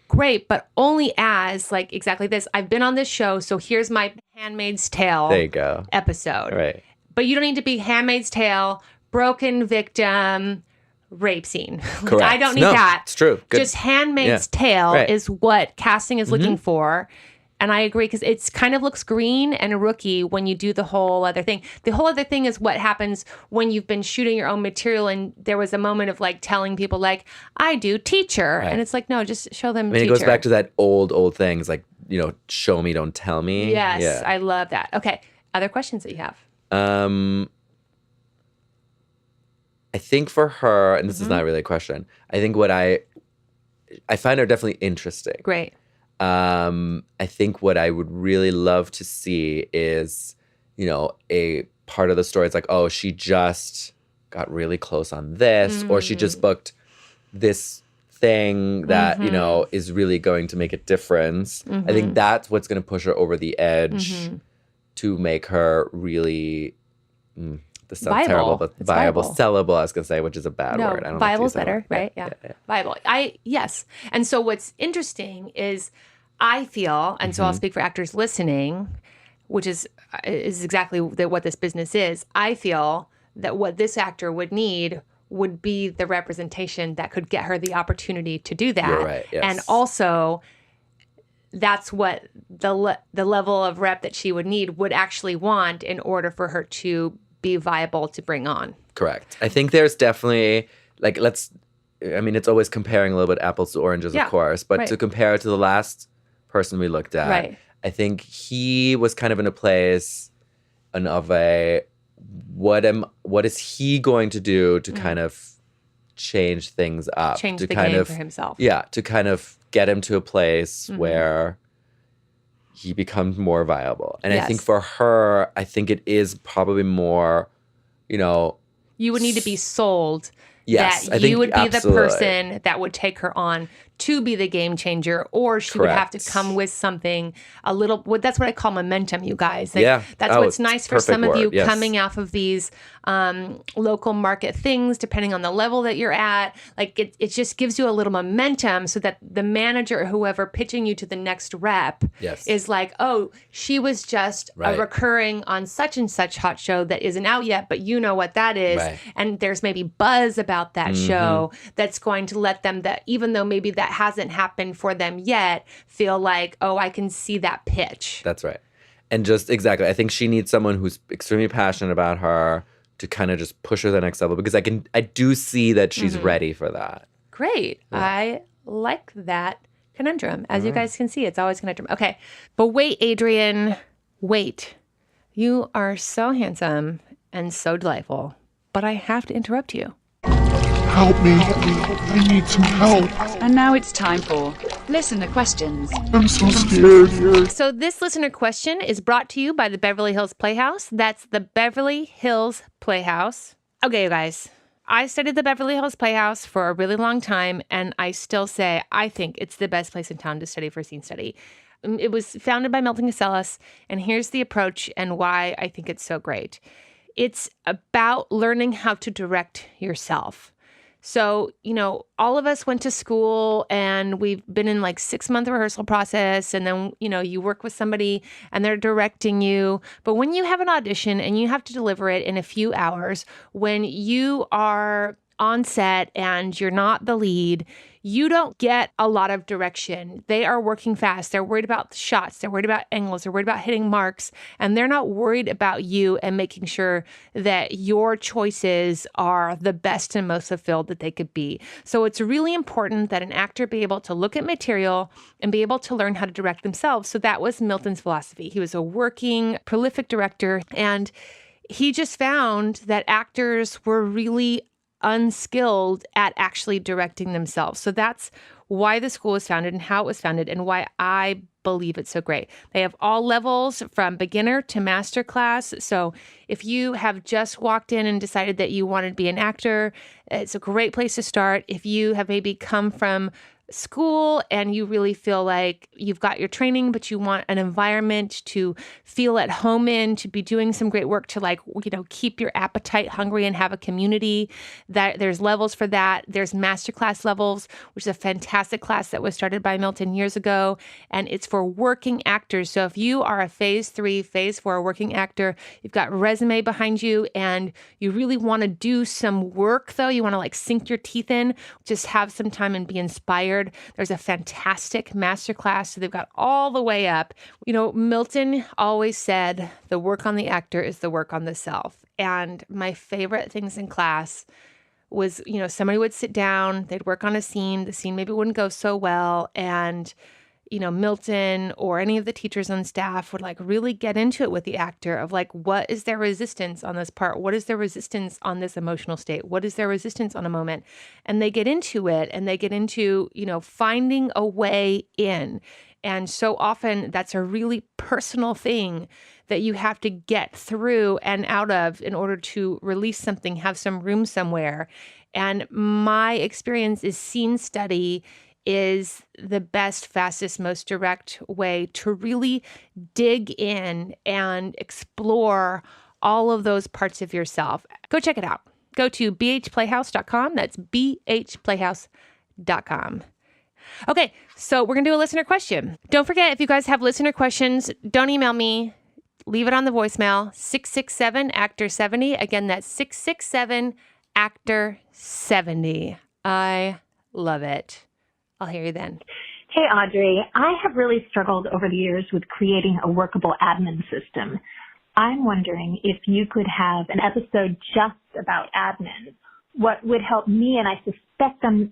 great, but only as like exactly this. I've been on this show, so here's my Handmaid's Tale There you go. episode. Right. But you don't need to be Handmaid's Tale, broken victim, rape scene. Correct. I don't need No, that. it's true. Good. Just Handmaid's Yeah. Tale Right. is what casting is looking for. And I agree because it's kind of looks green and rookie when you do the whole other thing. The whole other thing is what happens when you've been shooting your own material and there was a moment of like telling people like, I do teacher. Right. And it's like, no, just show them I mean, teacher. it goes back to that old thing. It's like, show me, don't tell me. Yes, Yeah. I love that. Okay. Other questions that you have? I think for her, and this is not really a question, I think what I find her definitely interesting. Great. I think what I would really love to see is, a part of the story. It's like, oh, she just got really close on this, or she just booked this thing that, is really going to make a difference. I think that's what's going to push her over the edge to make her really, this sounds terrible, but viable, sellable, I was going to say, which is a bad word. I don't viable's better, right? Yeah. Viable. Yes. And so what's interesting is I feel, and so I'll speak for actors listening, which is exactly what this business is. I feel that what this actor would need would be the representation that could get her the opportunity to do that. You're right, yes. And also, that's what the level of rep that she would need would actually want in order for her to be viable to bring on. Correct. I think there's definitely, it's always comparing a little bit apples to oranges, of course, but to compare it to the last person we looked at, I think he was kind of in a place of a, what is he going to do to kind of change things up? Change to the kind game of, for himself. Yeah, to kind of get him to a place where he becomes more viable. And I think for her, I think it is probably more, You would need to be sold Yes, that I think you would be absolutely. the person that would take her on to be the game changer, or she would have to come with something a little. That's what I call momentum, you guys. Yeah. That's what's nice for some of you yes. coming off of these local market things, depending on the level that you're at. Like it just gives you a little momentum so that the manager or whoever pitching you to the next rep is like, oh, she was just a recurring on such and such hot show that isn't out yet, but you know what that is. Right. And there's maybe buzz about that show that's going to let them, that even though maybe that hasn't happened for them yet, feel like, oh, I can see that pitch. That's right. And just exactly, I think she needs someone who's extremely passionate about her to kind of just push her to the next level, because I do see that she's ready for that. Great. Yeah. I like that conundrum. As you guys can see, it's always conundrum. Okay. But wait, Adrian, wait. You are so handsome and so delightful, but I have to interrupt you. Help me. I need some help. And now it's time for listener questions. I'm so scared. So this listener question is brought to you by the Beverly Hills Playhouse. That's the Beverly Hills Playhouse. Okay, you guys. I studied the Beverly Hills Playhouse for a really long time, and I still say I think it's the best place in town to study for scene study. It was founded by Milton Casellas, and here's the approach and why I think it's so great. It's about learning how to direct yourself. So, all of us went to school and we've been in like 6-month rehearsal process, and then, you work with somebody and they're directing you. But when you have an audition and you have to deliver it in a few hours, when you are on set and you're not the lead, you don't get a lot of direction. They are working fast. They're worried about the shots. They're worried about angles. They're worried about hitting marks. And they're not worried about you and making sure that your choices are the best and most fulfilled that they could be. So it's really important that an actor be able to look at material and be able to learn how to direct themselves. So that was Milton's philosophy. He was a working, prolific director, and he just found that actors were really unskilled at actually directing themselves. So that's why the school was founded and how it was founded, and why I believe it's so great. They have all levels from beginner to master class. So if you have just walked in and decided that you wanted to be an actor, it's a great place to start. If you have maybe come from school and you really feel like you've got your training, but you want an environment to feel at home in, to be doing some great work, to keep your appetite hungry and have a community, that there's levels for that. There's masterclass levels, which is a fantastic class that was started by Milton years ago. And it's for working actors. So if you are a phase 3, phase 4 working actor, you've got resume behind you and you really want to do some work though, you want to sink your teeth in, just have some time and be inspired. There's a fantastic masterclass. So they've got all the way up. Milton always said the work on the actor is the work on the self. And my favorite things in class was, somebody would sit down, they'd work on a scene. The scene maybe wouldn't go so well. And, Milton or any of the teachers on staff would like really get into it with the actor of like, what is their resistance on this part? What is their resistance on this emotional state? What is their resistance on a moment? And they get into it and they get into, finding a way in. And so often that's a really personal thing that you have to get through and out of in order to release something, have some room somewhere. And my experience is scene study is the best, fastest, most direct way to really dig in and explore all of those parts of yourself. Go check it out. Go to bhplayhouse.com. That's bhplayhouse.com. Okay, so we're going to do a listener question. Don't forget, if you guys have listener questions, don't email me. Leave it on the voicemail, 667-ACTOR-70. Again, that's 667-ACTOR-70. I love it. I'll hear you then. Hey, Audrey. I have really struggled over the years with creating a workable admin system. I'm wondering if you could have an episode just about admin. What would help me, and I suspect I'm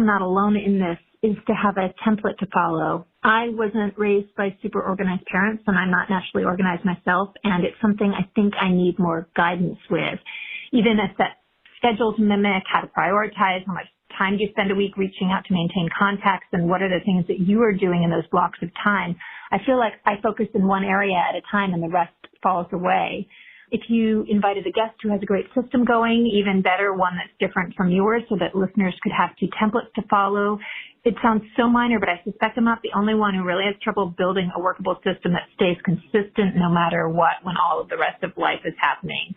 not alone in this, is to have a template to follow. I wasn't raised by super organized parents, and I'm not naturally organized myself, and it's something I think I need more guidance with. Even a set schedule to mimic, how to prioritize, how much time do you spend a week reaching out to maintain contacts, and what are the things that you are doing in those blocks of time. I feel like I focus in one area at a time and the rest falls away. If you invited a guest who has a great system going, even better, one that's different from yours so that listeners could have two templates to follow. It sounds so minor, but I suspect I'm not the only one who really has trouble building a workable system that stays consistent no matter what when all of the rest of life is happening.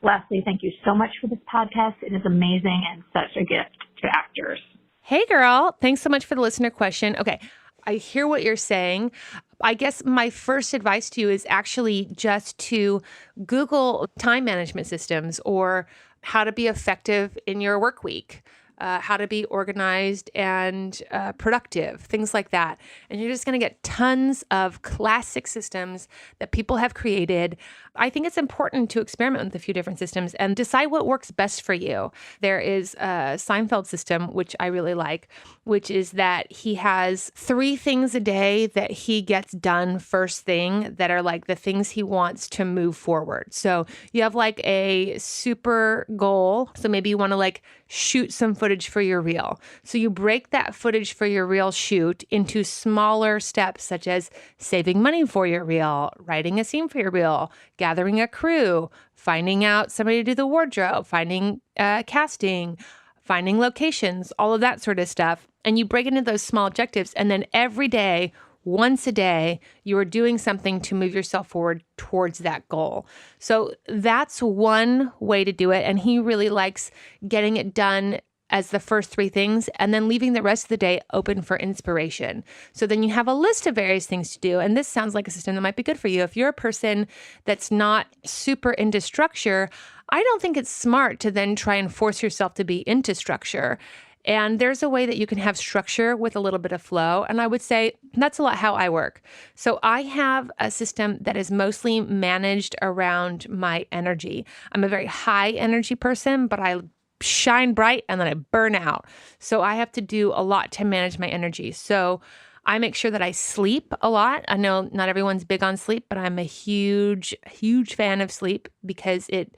Lastly, thank you so much for this podcast. It is amazing and such a gift to actors. Hey, girl. Thanks so much for the listener question. Okay, I hear what you're saying. I guess my first advice to you is actually just to Google time management systems or how to be effective in your work week. How to be organized and productive, things like that. And you're just going to get tons of classic systems that people have created. I think it's important to experiment with a few different systems and decide what works best for you. There is a Seinfeld system, which I really like, which is that he has 3 things a day that he gets done first thing that are like the things he wants to move forward. So you have like a super goal. So maybe you want to like shoot some footage for your reel. So you break that footage for your reel shoot into smaller steps, such as saving money for your reel, writing a scene for your reel, gathering a crew, finding out somebody to do the wardrobe, finding casting, finding locations, all of that sort of stuff. And you break into those small objectives. And then every day, once a day, you are doing something to move yourself forward towards that goal. So that's one way to do it. And he really likes getting it done as the first 3 things and then leaving the rest of the day open for inspiration. So then you have a list of various things to do. And this sounds like a system that might be good for you. If you're a person that's not super into structure, I don't think it's smart to then try and force yourself to be into structure. And there's a way that you can have structure with a little bit of flow. And I would say that's a lot how I work. So I have a system that is mostly managed around my energy. I'm a very high energy person, but I shine bright and then I burn out. So I have to do a lot to manage my energy. So I make sure that I sleep a lot. I know not everyone's big on sleep, but I'm a huge, huge fan of sleep because it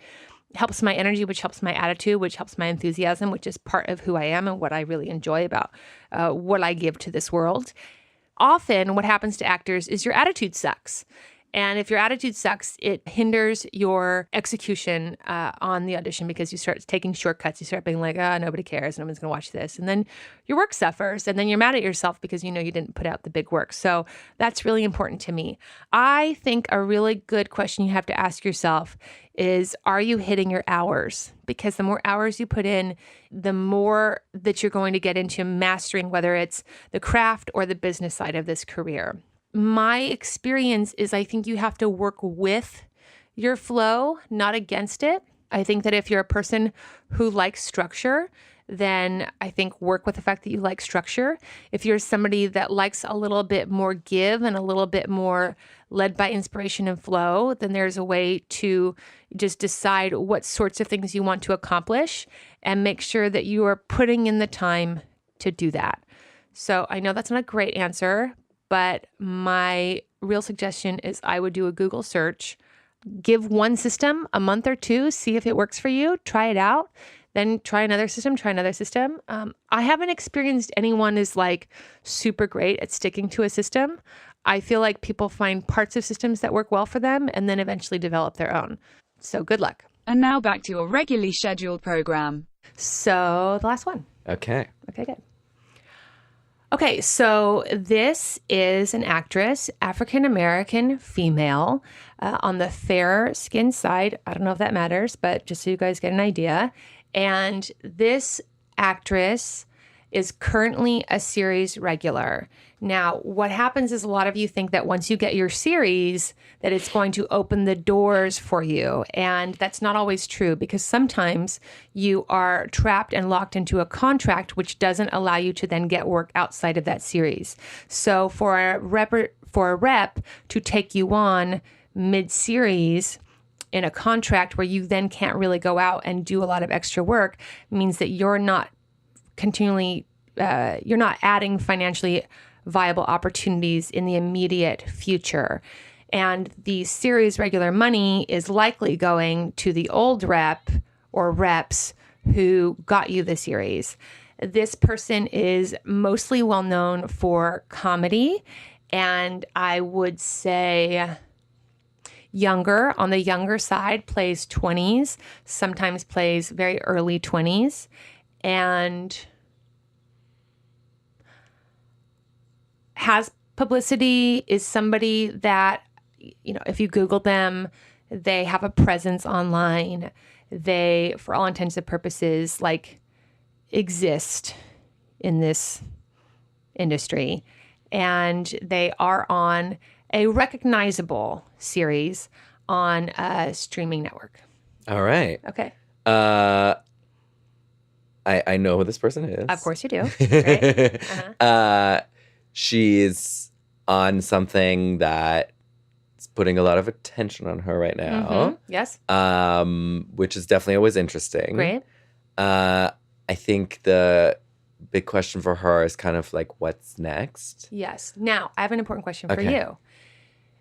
helps my energy, which helps my attitude, which helps my enthusiasm, which is part of who I am and what I really enjoy about what I give to this world. Often what happens to actors is your attitude sucks. And if your attitude sucks, it hinders your execution on the audition because you start taking shortcuts. You start being like, nobody cares. No one's going to watch this. And then your work suffers. And then you're mad at yourself because you know you didn't put out the big work. So that's really important to me. I think a really good question you have to ask yourself is, are you hitting your hours? Because the more hours you put in, the more that you're going to get into mastering, whether it's the craft or the business side of this career. My experience is I think you have to work with your flow, not against it. I think that if you're a person who likes structure, then I think work with the fact that you like structure. If you're somebody that likes a little bit more give and a little bit more led by inspiration and flow, then there's a way to just decide what sorts of things you want to accomplish and make sure that you are putting in the time to do that. So I know that's not a great answer, But my real suggestion is I would do a Google search, give one system a month or two, see if it works for you, try it out, then try another system. I haven't experienced anyone is like super great at sticking to a system. I feel like people find parts of systems that work well for them and then eventually develop their own. So good luck. And now back to your regularly scheduled program. So the last one. Okay. Okay, good. Okay, so this is an actress, African-American female, on the fair skin side. I don't know if that matters, but just so you guys get an idea. And this actress is currently a series regular. Now, what happens is a lot of you think that once you get your series, that it's going to open the doors for you. And that's not always true, because sometimes you are trapped and locked into a contract which doesn't allow you to then get work outside of that series. So for a rep to take you on mid-series in a contract where you then can't really go out and do a lot of extra work means that you're not you're not adding financially viable opportunities in the immediate future. And the series regular money is likely going to the old rep or reps who got you the series. This person is mostly well known for comedy, and I would say on the younger side, plays 20s, sometimes plays very early 20s, and has publicity, is somebody that, if you Google them, they have a presence online. They, for all intents and purposes, exist in this industry. And they are on a recognizable series on a streaming network. All right. Okay. I know who this person is. Of course you do. Great. Uh-huh. She's on something that's putting a lot of attention on her right now. Mm-hmm. Yes. Which is definitely always interesting. Great. I think the big question for her is kind of like, what's next? Yes. Now, I have an important question for you.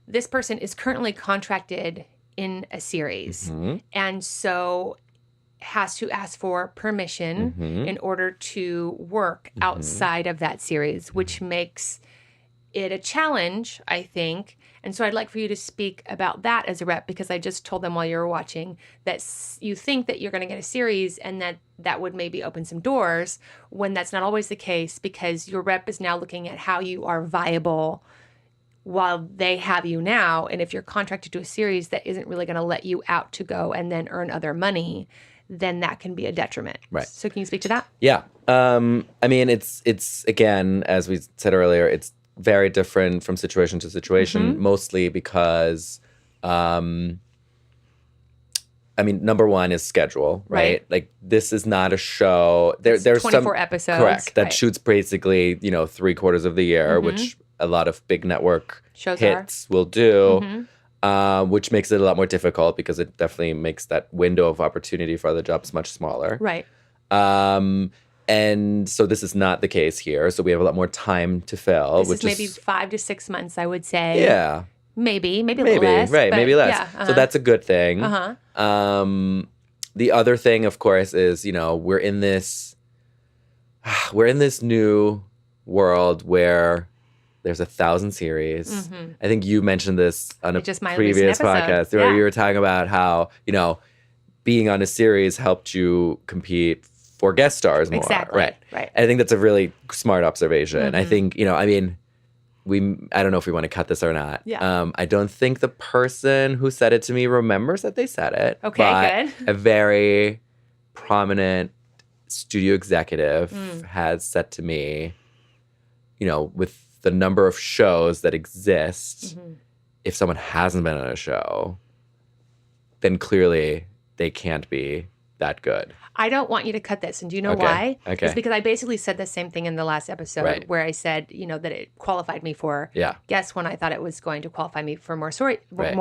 This person is currently contracted in a series, and so has to ask for permission in order to work outside of that series, which makes it a challenge, I think. And so I'd like for you to speak about that as a rep, because I just told them while you were watching that you think that you're going to get a series and that would maybe open some doors, when that's not always the case, because your rep is now looking at how you are viable while they have you now. And if you're contracted to a series that isn't really going to let you out to go and then earn other money, then that can be a detriment. Right. So can you speak to that? Yeah. I mean, it's again, as we said earlier, it's very different from situation to situation, mostly because, number one is schedule, right? Like, this is not a show. There's 24 episodes. Correct. That shoots basically, 3/4 of the year, which a lot of big network shows hits will do. Which makes it a lot more difficult, because it definitely makes that window of opportunity for other jobs much smaller. Right. And so this is not the case here. So we have a lot more time to fill. This is maybe 5 to 6 months, I would say. Yeah. Maybe a little less. Right, maybe less. Yeah, So that's a good thing. The other thing, of course, is, we're in this new world where there's 1,000 series. I think you mentioned this on a previous podcast where you were talking about how, being on a series helped you compete for guest stars more. Exactly. Right. I think that's a really smart observation. I think, I don't know if we want to cut this or not. Yeah. I don't think the person who said it to me remembers that they said it. Okay, but good. A very prominent studio executive has said to me, with the number of shows that exist, if someone hasn't been on a show, then clearly they can't be that good. I don't want you to cut this. And do you know why? Okay. It's because I basically said the same thing in the last episode, where I said, that it qualified me for guests when I thought it was going to qualify me for more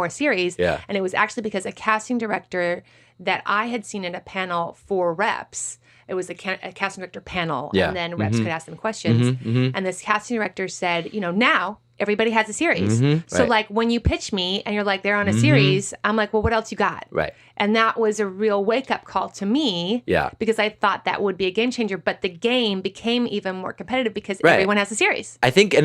series. Yeah. And it was actually because a casting director that I had seen in a panel for reps, it was a casting director panel, and then reps could ask them questions. And this casting director said, now everybody has a series. So right. like when you pitch me and you're like, they're on a series, I'm like, well, what else you got? Right. And that was a real wake up call to me. Yeah. Because I thought that would be a game changer, but the game became even more competitive because Right. everyone has a series. I think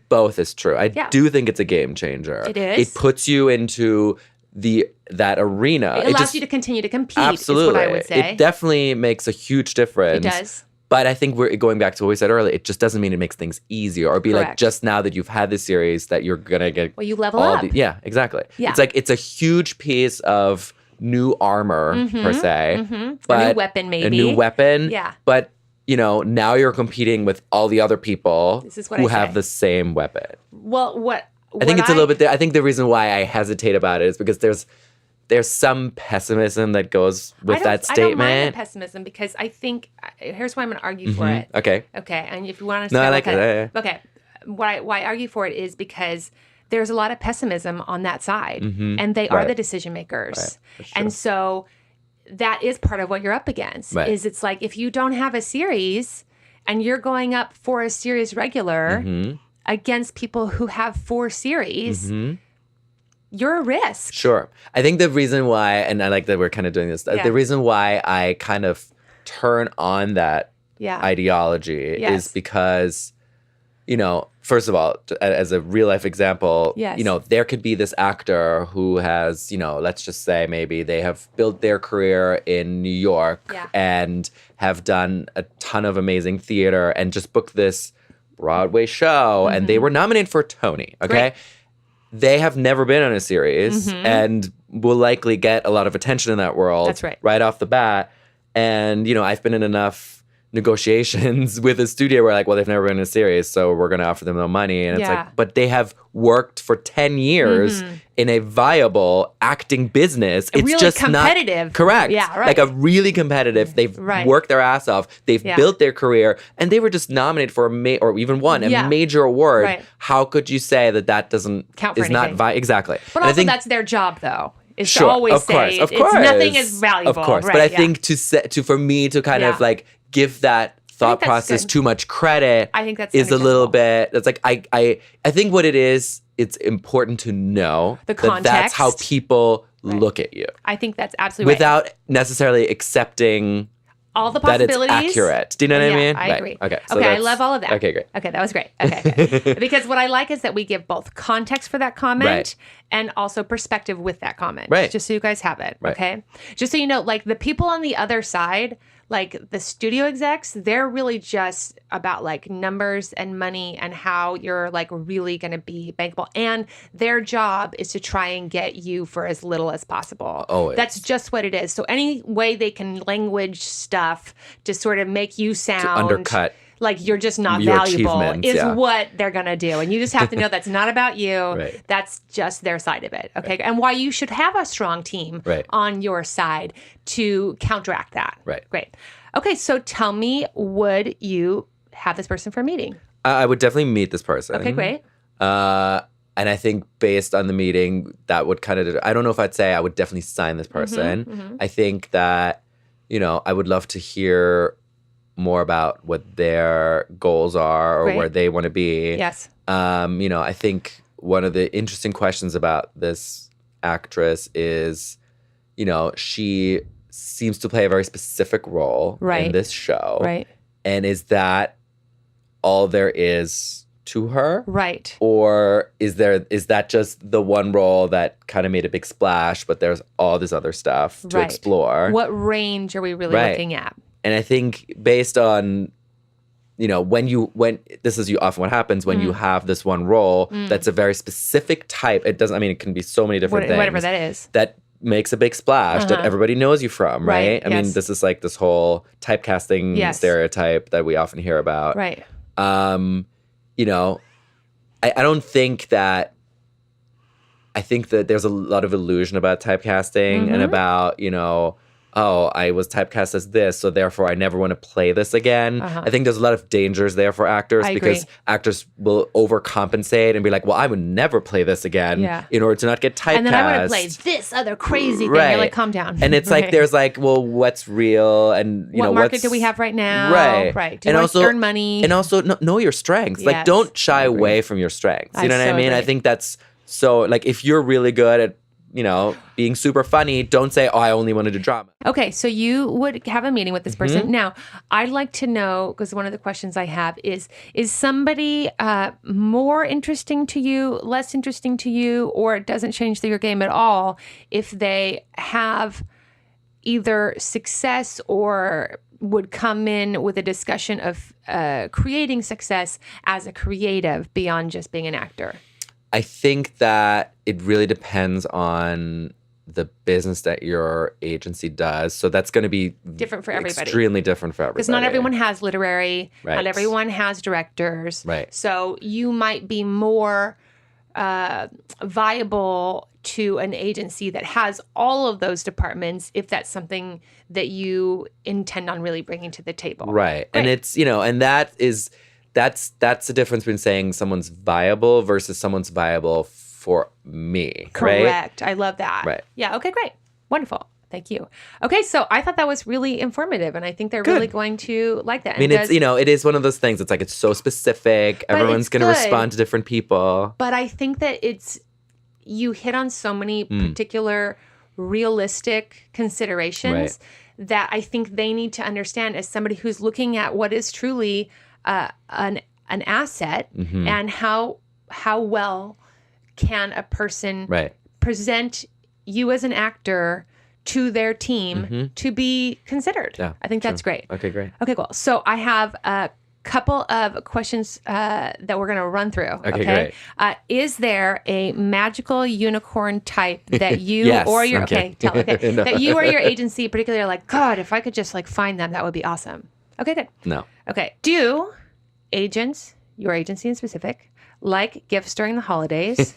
both is true. I do think it's a game changer. It is. It puts you into that arena. It allows you to continue to compete, absolutely. is what I would say. It definitely makes a huge difference. It does. But I think we're going back to what we said earlier. It just doesn't mean it makes things easier or be like Correct. just now that you've had this series that you're going to get. Well, you level up. Yeah, exactly. Yeah. It's like it's a huge piece of new armor per se. But a new weapon, maybe. A new weapon. Yeah. But, now you're competing with all the other people This is what who I say. have the same weapon. Well, I think it's a little bit. I think the reason why I hesitate about it is because there's some pessimism that goes with that statement. I don't mind the pessimism because I think here's why I'm going to argue for it. Okay. Okay, and if you want to, No, I like it. Okay, why I argue for it is because there's a lot of pessimism on that side, and they are Right. the decision makers, Right. That's true. and so that is part of what you're up against. Right. Is it's like if you don't have a series and you're going up for a series regular against people who have 4 series. You're a risk. Sure. I think the reason why, and I like that we're kind of doing this, the reason why I kind of turn on that ideology Yes. is because, first of all, as a real life example, Yes. There could be this actor who has, let's just say maybe they have built their career in New York and have done a ton of amazing theater and just booked this Broadway show and they were nominated for a Tony, okay? Great. They have never been on a series and will likely get a lot of attention in that world. That's right. Right off the bat. And, I've been in enough negotiations with a studio where like, well, they've never been in a series, so we're going to offer them no money. And it's Yeah. like, but they have worked for 10 years in a viable acting business. It's really just competitive. not correct. Yeah, right. Like a really competitive. They've Right. worked their ass off. They've Yeah. built their career and they were just nominated for or even won a Yeah. major award. Right. How could you say that doesn't Count for is not anything. exactly? But And I also, think, that's their job, though, is sure, to always of course, say of it's course. nothing is valuable. Of course, Right, but I yeah. think for me to kind of Yeah. like give that thought that's process good. too much credit I think that's is a little unacceptable. bit. It's like I think what it is. It's important to know The that that's how context. people look at you I think that's absolutely right. without necessarily accepting All the that it's possibilities. accurate. Do you know what I mean? I Right. agree. Okay. So Okay, I that's- love all of that. Okay, great. Okay, that was great. Okay, good. Because what I like is that we give both context for that comment Right. and also perspective with that comment. Right. Just so you guys have it. Right. Okay. Just so you know, like the people on the other side, like the studio execs, they're really just about like numbers and money and how you're like really going to be bankable. And their job is to try and get you for as little as possible. Always. That's just what it is. So any way they can language stuff to sort of make you sound undercut like you're just not your valuable achievements, is yeah. what they're going to do. And you just have to know that's not about you. Right. That's just their side of it. Okay. And why you should have a strong team Right. on your side to counteract that. Right. Great. Okay. So tell me, would you have this person for a meeting? I would definitely meet this person. Okay, great. And I think based on the meeting, that would kind of, I don't know if I'd say I would definitely sign this person. I think that, I would love to hear more about what their goals are or Great. where they want to be. Yes. I think one of the interesting questions about this actress is, she seems to play a very specific role Right. in this show. Right. And is that all there is to her? Right. Or is that just the one role that kind of made a big splash, but there's all this other stuff to Right. explore? What range are we really Right. looking at? And I think based on, when this is often what happens when you have this one role that's a very specific type. It can be so many different things. Whatever that is. That makes a big splash that everybody knows you from, right? Right, I mean, yes. this is like this whole typecasting Yes. stereotype that we often hear about. Right. I don't think that. I think that there's a lot of illusion about typecasting and about oh, I was typecast as this, so therefore I never want to play this again. I think there's a lot of dangers there for actors because actors will overcompensate and be like, well, I would never play this again in order to not get typecast. And then I want to play this other crazy thing. You're like, calm down. And it's like, there's like, well, what's real? And what market do we have right now? Right. Do you want to earn money? And also know your strengths. Like, don't shy away from your strengths. You know what I mean? I think that's so, like, if you're really good at, being super funny, don't say, oh, I only want to do drama. Okay, so you would have a meeting with this person. Now, I'd like to know, because one of the questions I have is somebody more interesting to you, less interesting to you, or it doesn't change your game at all if they have either success or would come in with a discussion of creating success as a creative beyond just being an actor? I think that it really depends on the business that your agency does. So that's going to be different for everybody. Extremely different for everybody. Because not everyone has literary, not everyone has directors. Right. So you might be more viable to an agency that has all of those departments if that's something that you intend on really bringing to the table. Right. And it's, and that's the difference between saying someone's viable versus someone's viable for me. Correct. Right? I love that. Right. Yeah. Okay, great. Wonderful. Thank you. Okay, so I thought that was really informative, and I think they're really going to like that. I mean, it's it is one of those things. It's like it's so specific. Everyone's going to respond to different people. But I think that you hit on so many particular realistic considerations that I think they need to understand as somebody who's looking at what is truly an asset and how well can a person present you as an actor to their team to be considered. Yeah, I think that's great. Okay, great. Okay, cool. So I have a couple of questions that we're going to run through. Okay, great. Is there a magical unicorn type that you or your that you or your agency particularly are like, God, if I could just like find them, that would be awesome. Okay, good. No. Okay. Do agents, your agency in specific, like gifts during the holidays?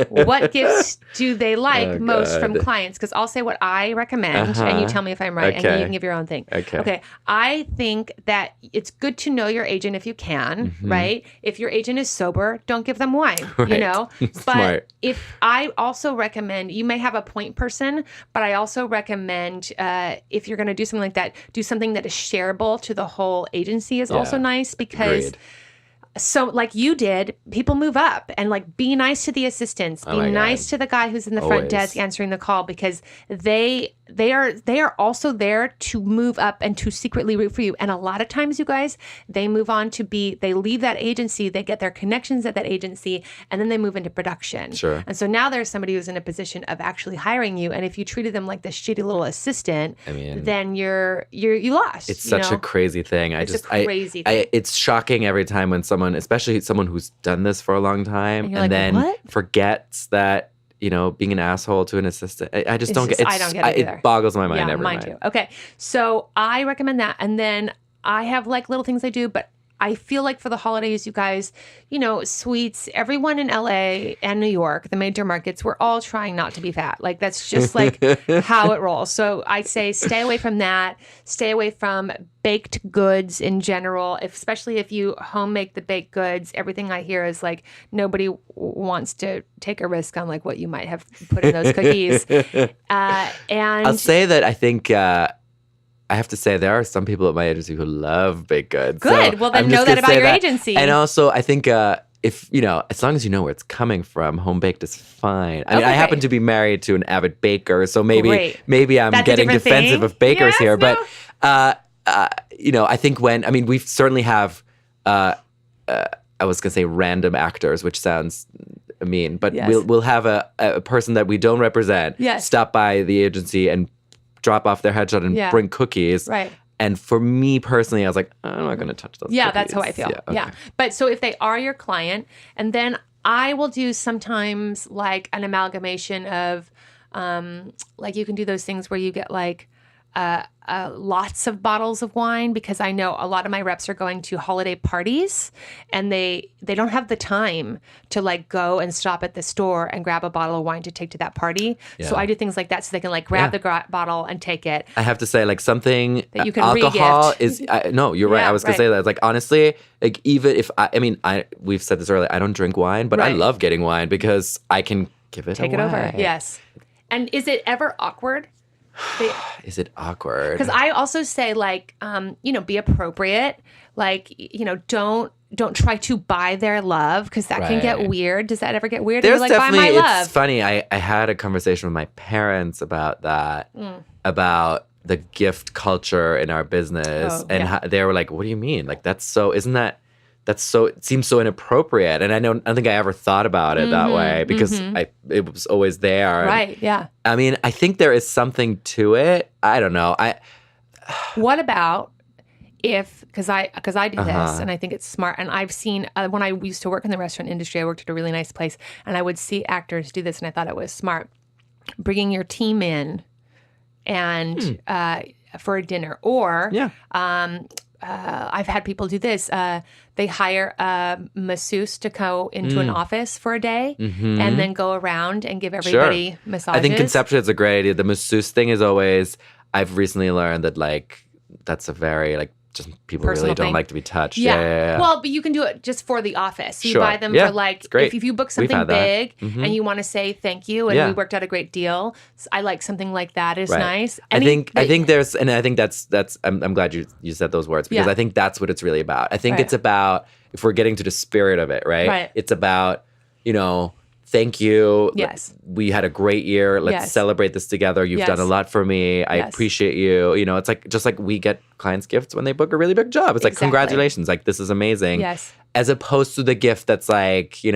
What gifts do they like most from clients? Because I'll say what I recommend, and you tell me if I'm right, and then you can give your own thing. Okay. I think that it's good to know your agent if you can, right? If your agent is sober, don't give them wine, But Smart. if I also recommend, you may have a point person, but I also recommend if you're going to do something like that, do something that is shareable to the whole agency is also nice because... Agreed. So like you did, people move up and like be nice to the assistants, be nice to the guy who's in the front desk answering the call because they are also there to move up and to secretly root for you. And a lot of times, you guys, they move on to they leave that agency, they get their connections at that agency, and then they move into production. Sure. And so now there's somebody who's in a position of actually hiring you. And if you treated them like the shitty little assistant, then you lost. It's such a crazy thing. It's a crazy thing. It's shocking every time when someone, especially someone who's done this for a long time, and then forgets that, being an asshole to an assistant. I just don't get it. I don't get it either. It boggles my mind every mine time. Too. Okay. So I recommend that. And then I have like little things I do, but I feel like for the holidays, you guys, sweets, everyone in LA and New York, the major markets, we're all trying not to be fat. Like that's just like how it rolls. So I say stay away from that. Stay away from baked goods in general, especially if you home make the baked goods. Everything I hear is like nobody wants to take a risk on like what you might have put in those cookies. And I'll say that I think... I have to say, there are some people at my agency who love baked goods. Good. So well, then know that about your agency. And also, I think if, as long as you know where it's coming from, home baked is fine. I mean, I happen to be married to an avid baker, so maybe I'm getting defensive of bakers here. But, I think we certainly have, I was going to say random actors, which sounds mean, but we'll have a person that we don't represent stop by the agency and drop off their headshot and bring cookies. Right. And for me personally, I was like, I'm not going to touch those cookies. That's how I feel. Yeah. But so if they are your client, and then I will do sometimes like an amalgamation of, like you can do those things where you get like lots of bottles of wine, because I know a lot of my reps are going to holiday parties and they don't have the time to like go and stop at the store and grab a bottle of wine to take to that party. Yeah. So I do things like that so they can like grab the bottle and take it. I have to say, like, something That you can alcohol re-gift. is no, you're right. Yeah, I was gonna right. say that. It's like, honestly, like, even if we've said this earlier, I don't drink wine, but I Right. love getting wine because I can give it Take away. it over. Yes. And is it ever awkward? Is it awkward? Because I also say, like, be appropriate. Like, don't try to buy their love, because that can get Right. weird. Does that ever get weird? There's You're like, buy my definitely, love. it's funny. I had a conversation with my parents about that, about the gift culture in our business. Oh, and yeah. how, they were like, what do you mean? Like, that's so, it seems so inappropriate. And I don't think I ever thought about it that way, because it was always there. And, Right. Yeah. I mean, I think there is something to it. I don't know. What about because I do this Uh-huh. and I think it's smart, and I've seen when I used to work in the restaurant industry, I worked at a really nice place, and I would see actors do this, and I thought it was smart, bringing your team in and for a dinner, or I've had people do this. They hire a masseuse to go into an office for a day and then go around and give everybody massages. I think conceptually it's a great idea. The masseuse thing is always, I've recently learned that, like, that's a very, like, just people Personal really don't thing. like to be touched. Yeah. Well, but you can do it just for the office. You Sure. buy them Yeah, for like, it's great. if you book We've something had that. big and you want to say thank you and Yeah. we worked out a great deal. I like something like that is Right. nice. I think there's, and I think that's I'm glad you said those words, because Yeah. I think that's what it's really about. I think Right. it's about, if we're getting to the spirit of it, right? Right. It's about, thank you. Yes. We had a great year. Let's Yes. celebrate this together. You've Yes. done a lot for me. I Yes. appreciate you. It's like, just like we get clients gifts when they book a really big job. It's like, Exactly. congratulations. Like, this is amazing. Yes. As opposed to the gift that's like, Generic,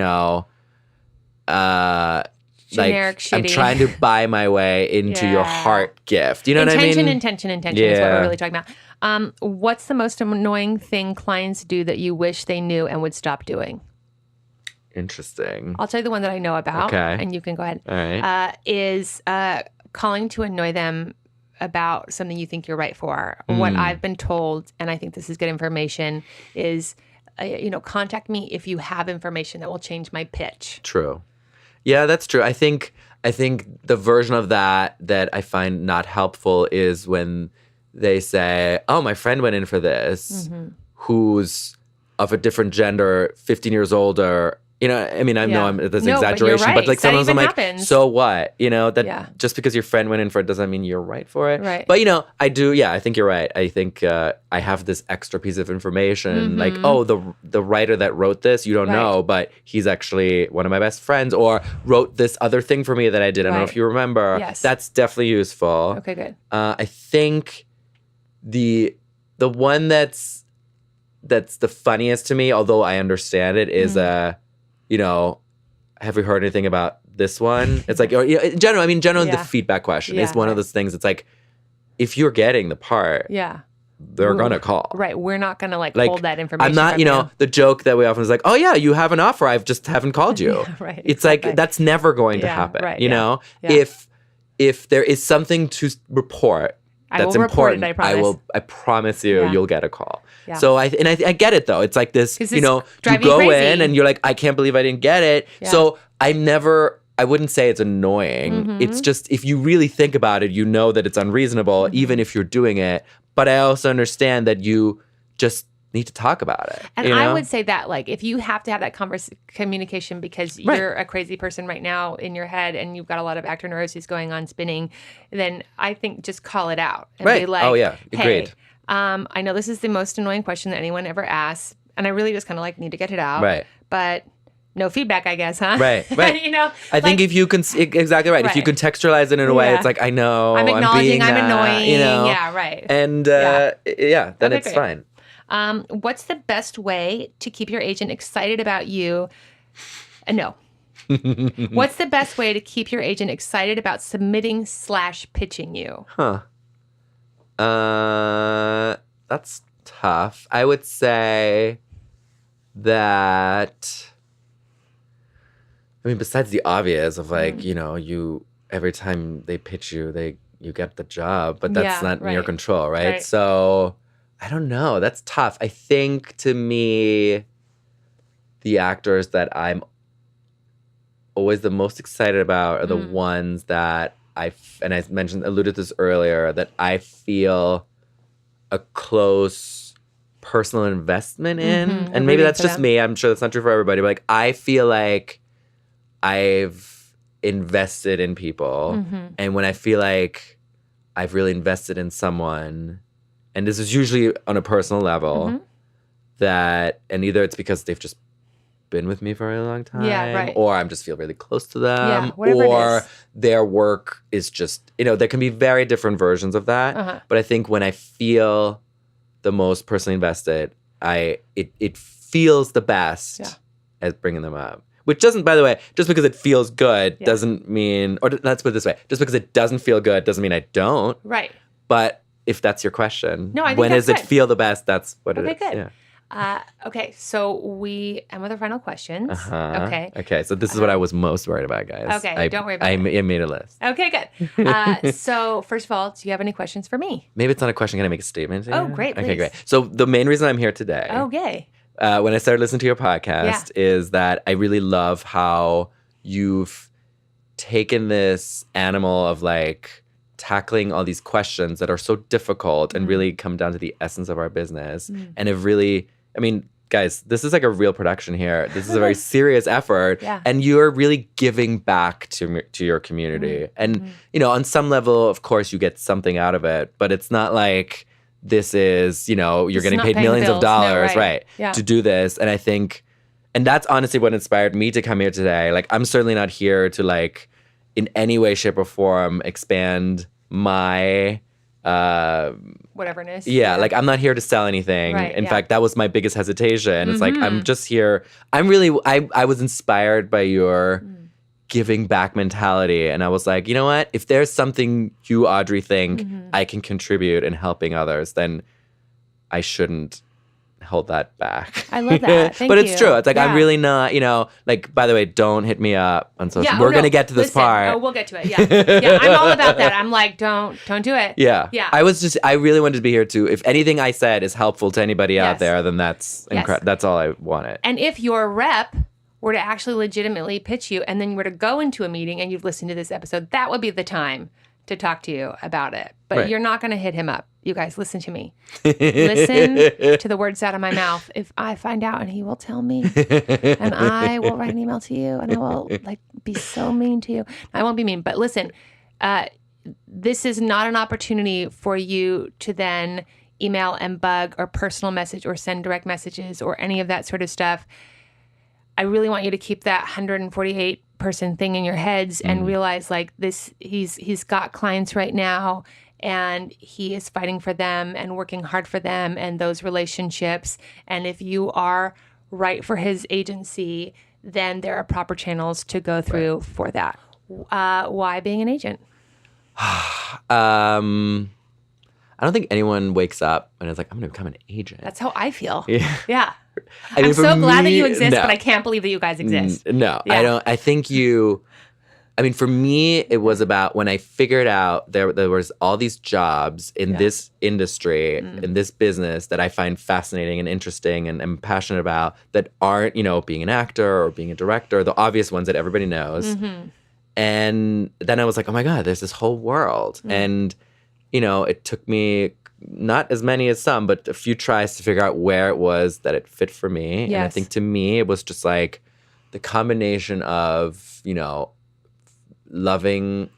like, I'm shitty. trying to buy my way into your Yeah. heart gift. You know what I mean? Intention is what we're Yeah. really talking about. What's the most annoying thing clients do that you wish they knew and would stop doing? Interesting. I'll tell you the one that I know about, Okay. and you can go ahead. All right. Is calling to annoy them about something you think you're right for. What I've been told, and I think this is good information, is contact me if you have information that will change my pitch. True. Yeah, that's true. I think the version of that I find not helpful is when they say, "Oh, my friend went in for this, who's of a different gender, 15 years older." I mean, I know that's an No, but you're exaggeration, but, right. like, That sometimes I'm even like, happens. so what? That Yeah. just because your friend went in for it doesn't mean you're right for it. Right. But I do. Yeah, I think you're right. I think I have this extra piece of information, like, oh, the writer that wrote this, you don't Right. know, but he's actually one of my best friends, or wrote this other thing for me that I did. I don't know Right. if you remember. Yes. That's definitely useful. Okay, good. I think the one that's the funniest to me, although I understand it, is have you heard anything about this one? It's like, in general, the Yeah. feedback question is Yeah, one of right. those things. It's like, if you're getting the part, Yeah. they're gonna call. Right. We're not going to Like, hold that information. I'm not, from you. the joke that we often is like, oh yeah, you have an offer, I just haven't called you. Yeah, right, It's exactly. like, that's never going to Yeah, happen. right, You yeah, know, yeah. if there is something to report I that's will report it, important, I promise. I promise you, Yeah. you'll get a call. Yeah. So I get it though. It's like this, 'Cause you it's know, you driving you go crazy. in and you're like, I can't believe I didn't get it. Yeah. So I wouldn't say it's annoying. Mm-hmm. It's just, if you really think about it, you know that it's unreasonable, Mm-hmm. even if you're doing it. But I also understand that you just need to talk about it. And you I know? would say that, like, if you have to have that communication because Right. you're a crazy person right now in your head and you've got a lot of actor neuroses going on spinning, then I think just call it out and be Right. like, Oh, yeah. hey, Agreed. I know this is the most annoying question that anyone ever asks, and I really just kind of like need to get it out. Right. But no feedback, I guess, huh? Right, right. You know, I think like, if you can, exactly right. If you Right. contextualize it in a way, Yeah. it's like, I know, I'm acknowledging being I'm that, annoying. you know? Yeah, right. And then Okay, it's great. fine. What's the best way to keep your agent excited about you? No. What's the best way to keep your agent excited about submitting / pitching you? Huh. That's tough. I would say that, besides the obvious of like, you know, every time they pitch you, they you get the job, but that's not in your right. control, right? Right. So I don't know. That's tough. I think to me, the actors that I'm always the most excited about are the ones that and I alluded to this earlier, that I feel a close personal investment in. And maybe that's just me. I'm sure that's not true for everybody. But like, I feel like I've invested in people. And when I feel like I've really invested in someone, and this is usually on a personal level, and either it's because they've just been with me for a really long time, or I just feel really close to them, or their work is just, there can be very different versions of that. But I think when I feel the most personally invested, it feels the best as bringing them up. Which doesn't, by the way, just because it feels good doesn't mean, or let's put it this way, just because it doesn't feel good doesn't mean I don't. Right. But if that's your question, no, I think when that's does good. it feel the best? That's what it is. Good. Yeah. Okay, so we end with our final questions. Okay, so this is what I was most worried about, guys. Okay, don't worry about it. I made a list. Okay, good. So first of all, do you have any questions for me? Maybe it's not a question. Can I make a statement? Oh, great, Okay, please. great. So the main reason I'm here today, when I started listening to your podcast, is that I really love how you've taken this animal of like tackling all these questions that are so difficult and really come down to the essence of our business, and have really, I mean, guys, this is like a real production here. This is a very serious effort, and you're really giving back to your community. And on some level, of course, you get something out of it, but it's not like this is, you're getting paid millions of dollars, to do this. And I think, and that's honestly what inspired me to come here today. Like, I'm certainly not here to like, in any way, shape, or form, expand my whateverness. Yeah, like I'm not here to sell anything. In fact, that was my biggest hesitation. It's like, I'm just here. I was inspired by your giving back mentality. And I was like, you know what? If there's something you, Audrey, think I can contribute in helping others, then I shouldn't hold that back. I love that. Thank but you. It's true. It's like, I'm really not, like, by the way, don't hit me up on social. We're going to get to this part. Oh, we'll get to it. Yeah. I'm all about that. I'm like, don't do it. Yeah. I really wanted to be here too. If anything I said is helpful to anybody out there, then that's incredible. That's all I wanted. And if your rep were to actually legitimately pitch you and then you were to go into a meeting and you've listened to this episode, that would be the time to talk to you about it. But you're not going to hit him up. You guys, listen to me. Listen to the words out of my mouth. If I find out, and he will tell me, and I will write an email to you, and I will be so mean to you. I won't be mean, but listen, this is not an opportunity for you to then email and bug or personal message or send direct messages or any of that sort of stuff. I really want you to keep that 148 person thing in your heads and realize like this, he's got clients right now and he is fighting for them and working hard for them and those relationships. And if you are right for his agency, then there are proper channels to go through for that. Why being an agent? I don't think anyone wakes up and is like, I'm going to become an agent. That's how I feel. Yeah. I'm so glad that you exist, but I can't believe that you guys exist. No, I don't. I think for me, it was about when I figured out there was all these jobs in this industry, in this business that I find fascinating and interesting and am passionate about that aren't, being an actor or being a director, the obvious ones that everybody knows. And then I was like, oh my God, there's this whole world. And, it took me not as many as some, but a few tries to figure out where it was that it fit for me. And I think to me, it was just like the combination of, loving,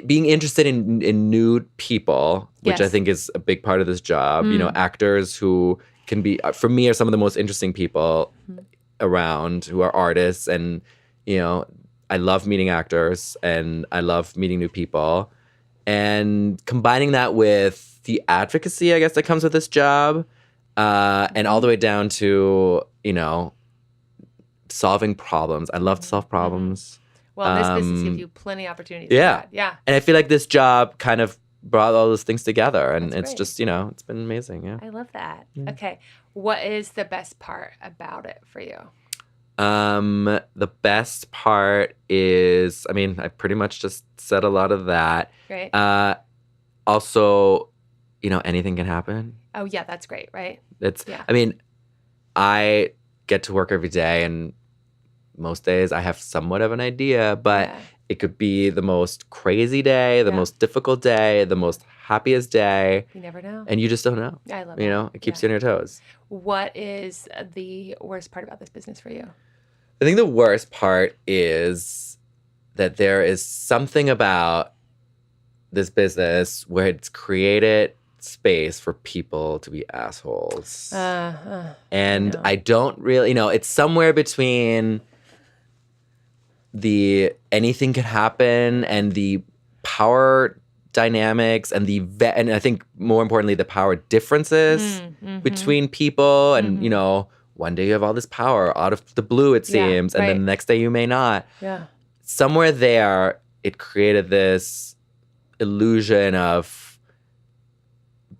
being interested in nude people, which I think is a big part of this job. Actors who can be, for me, are some of the most interesting people around, who are artists. And, I love meeting actors and I love meeting new people. And combining that with the advocacy, I guess, that comes with this job, and all the way down to, solving problems. I love to solve problems. Well, this business gives you plenty of opportunities. Yeah. For that. Yeah. And I feel like this job kind of brought all those things together. And That's it's great. just, it's been amazing. Yeah. I love that. Okay. What is the best part about it for you? The best part is, I mean, I pretty much just said a lot of that. Great. Also, anything can happen. Oh, yeah, that's great, right? I mean, I get to work every day, and most days I have somewhat of an idea, but it could be the most crazy day, the most difficult day, the most happiest day. You never know. And you just don't know. I love it. It keeps you on your toes. What is the worst part about this business for you? I think the worst part is that there is something about this business where it's created space for people to be assholes. And I don't really, it's somewhere between the anything could happen and the power dynamics and and I think more importantly, the power differences between people. And, one day you have all this power out of the blue, it seems, and then the next day you may not. Yeah. Somewhere there, it created this illusion of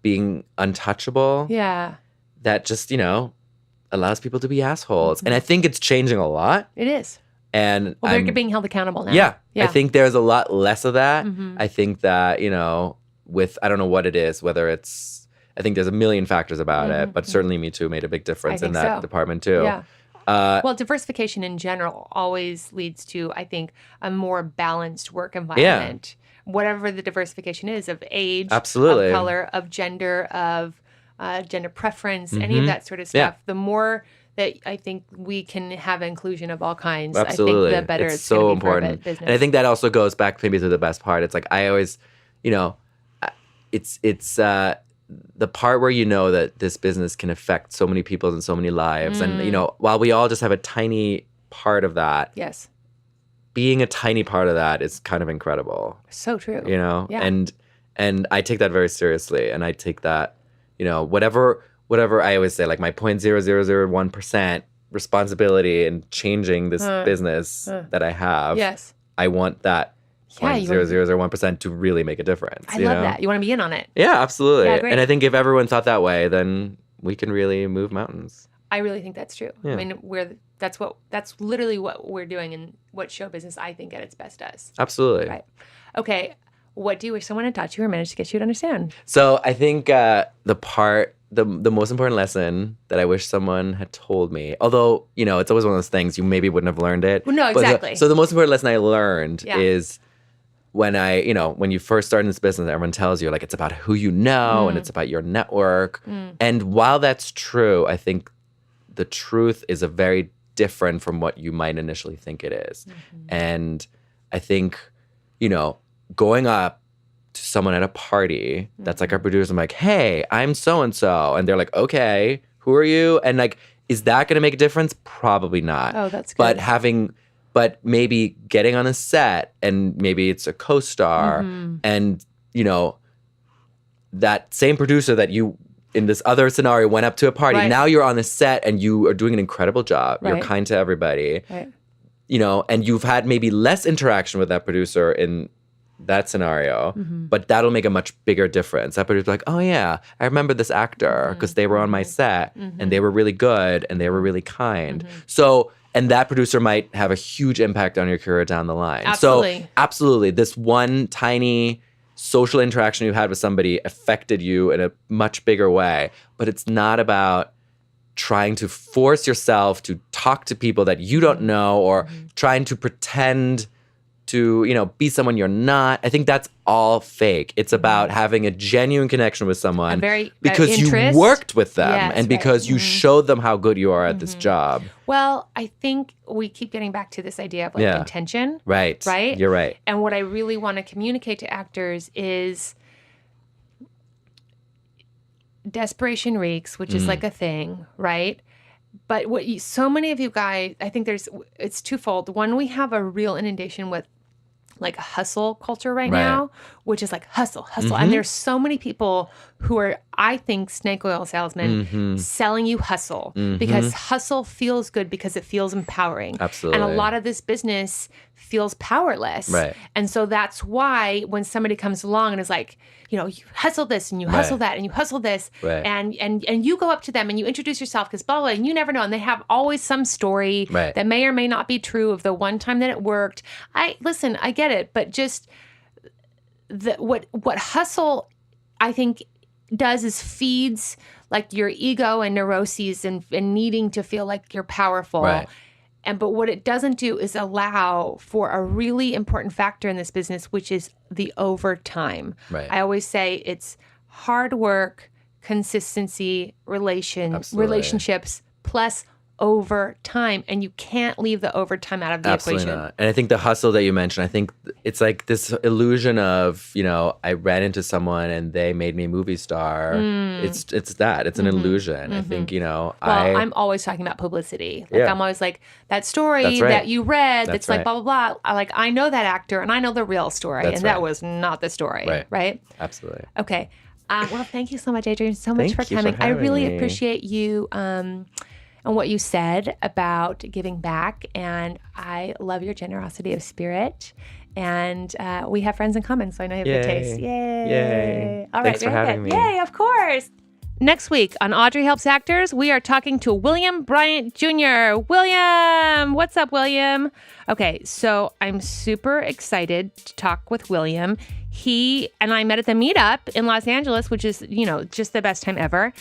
being untouchable. Yeah. That just, allows people to be assholes. And I think it's changing a lot. It is. And they're being held accountable now. Yeah. I think there's a lot less of that. I think that, with, I don't know what it is, whether it's, I think there's a million factors about it, but certainly Me Too made a big difference in that department too. Yeah. Well, diversification in general always leads to, I think, a more balanced work environment. Yeah. Whatever the diversification is of age, absolutely, of color, of gender, of gender preference, any of that sort of stuff. The more that I think we can have inclusion of all kinds, absolutely, I think the better it's so going to be important. for the business. And I think that also goes back maybe to the best part. It's like I always, it's the part where that this business can affect so many people and so many lives. And, while we all just have a tiny part of that. Yes. Being a tiny part of that is kind of incredible. So true. Yeah. And I take that very seriously. And I take that, whatever I always say, like my 0.0001% responsibility in changing this business that I have. Yes. I want that 0.0001% to really make a difference. I love that. You want to be in on it. Yeah, absolutely. Yeah, great. And I think if everyone thought that way, then we can really move mountains. I really think that's true. Yeah. I mean, that's literally what we're doing and what show business I think at its best does. Absolutely. Right. Okay. What do you wish someone had taught you or managed to get you to understand? So I think the most important lesson that I wish someone had told me, although, it's always one of those things you maybe wouldn't have learned it. Well, no, exactly. So the most important lesson I learned is when when you first start in this business, everyone tells you like it's about who you know and it's about your network. And while that's true, I think the truth is a very different from what you might initially think it is. And I think, going up to someone at a party that's like our producer, I'm like, hey, I'm so-and-so. And they're like, okay, who are you? And like, is that going to make a difference? Probably not. Oh, that's good. But maybe getting on a set and maybe it's a co-star and, that same producer that you, in this other scenario, went up to a party. Now you're on the set and you are doing an incredible job. You're kind to everybody. Right. And you've had maybe less interaction with that producer in that scenario, but that'll make a much bigger difference. That producer's like, oh yeah, I remember this actor because they were on my set and they were really good and they were really kind. So, and that producer might have a huge impact on your career down the line. Absolutely. So absolutely, this one tiny social interaction you had with somebody affected you in a much bigger way, but it's not about trying to force yourself to talk to people that you don't know or trying to pretend to, be someone you're not. I think that's all fake. It's about having a genuine connection with someone because you worked with them and because you showed them how good you are at this job. Well, I think we keep getting back to this idea of like intention. Right. Right? You're right. And what I really want to communicate to actors is desperation reeks, which is like a thing, right? But so many of you guys, I think it's twofold. One, we have a real inundation with like a hustle culture right now, which is like hustle. And there's so many people who are I think, snake oil salesman selling you hustle because hustle feels good because it feels empowering. Absolutely. And a lot of this business feels powerless. Right. And so that's why when somebody comes along and is like, you know, you hustle this and you hustle that and you hustle this and you go up to them and you introduce yourself because blah, blah, blah, and you never know. And they have always some story that may or may not be true of the one time that it worked. I get it, but just what hustle, I think, does is feeds like your ego and neuroses and needing to feel like you're powerful. Right. But what it doesn't do is allow for a really important factor in this business, which is the overtime. Right. I always say it's hard work, consistency, relationships, plus overtime. And you can't leave the overtime out of the Absolutely equation. not. And I think the hustle that you mentioned, I think it's like this illusion of, you know, I ran into someone and they made me a movie star. It's that. It's an illusion. I think, you know, I'm always talking about publicity. Like I'm always like, that story that you read that's like blah, blah, blah. I know that actor and I know the real story. That was not the story. Right? Absolutely. Okay. Well, thank you so much, Adrian, so much for coming. I really appreciate you and what you said about giving back. And I love your generosity of spirit. And we have friends in common, so I know you have good taste. Yay. All right. Thanks for having me. Yay, of course. Next week on Audrey Helps Actors, we are talking to William Bryant Jr. William! What's up, William? Okay, so I'm super excited to talk with William. He and I met at the meetup in Los Angeles, which is, you know, just the best time ever.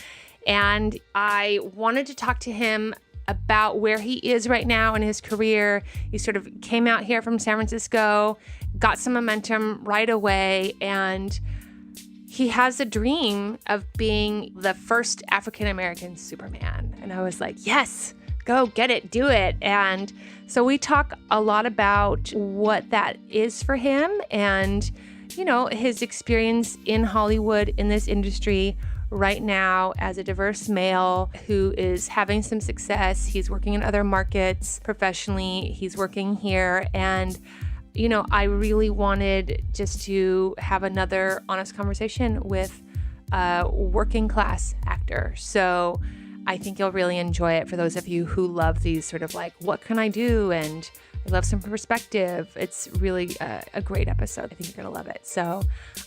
And I wanted to talk to him about where he is right now in his career. He sort of came out here from San Francisco, got some momentum right away, and he has a dream of being the first African-American Superman. And I was like, yes, go get it, do it. And so we talk a lot about what that is for him and, you know, his experience in Hollywood in this industry right now as a diverse male who is having some success. He's working in other markets professionally. He's working here. And, you know, I really wanted just to have another honest conversation with a working class actor. So I think you'll really enjoy it for those of you who love these sort of like, what can I do? And I love some perspective. It's really a great episode. I think you're going to love it. So,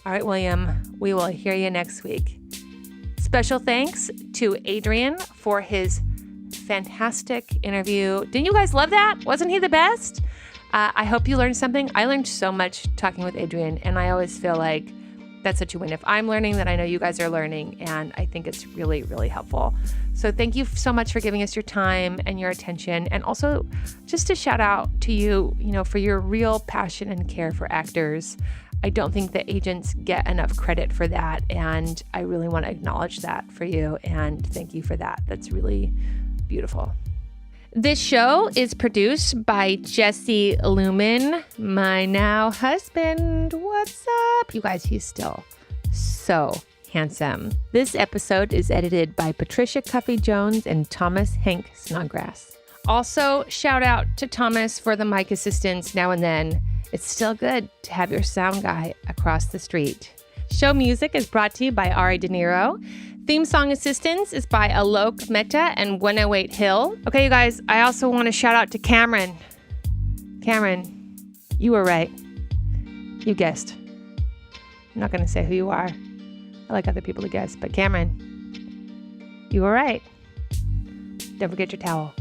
all right, William, we will hear you next week. Special thanks to Adrian for his fantastic interview. Didn't you guys love that? Wasn't he the best? I hope you learned something. I learned so much talking with Adrian, and I always feel like that's such a win. If I'm learning, then I know you guys are learning, and I think it's really, really helpful. So thank you so much for giving us your time and your attention, and also just to shout out to you, you know, for your real passion and care for actors. I don't think that agents get enough credit for that, and I really want to acknowledge that for you, and thank you for that. That's really beautiful. This show is produced by Jesse Lumen, my now husband. What's up? You guys, he's still so handsome. This episode is edited by Patricia Cuffie-Jones and Thomas Snodgrass. Also, shout out to Thomas for the mic assistance now and then. It's still good to have your sound guy across the street. Show music is brought to you by Ari De Niro. Theme song assistance is by Aalok Mehta and 108 Hill. Okay, you guys, I also want to shout out to Cameron. Cameron, you were right. You guessed. I'm not going to say who you are. I like other people to guess, but Cameron, you were right. Don't forget your towel.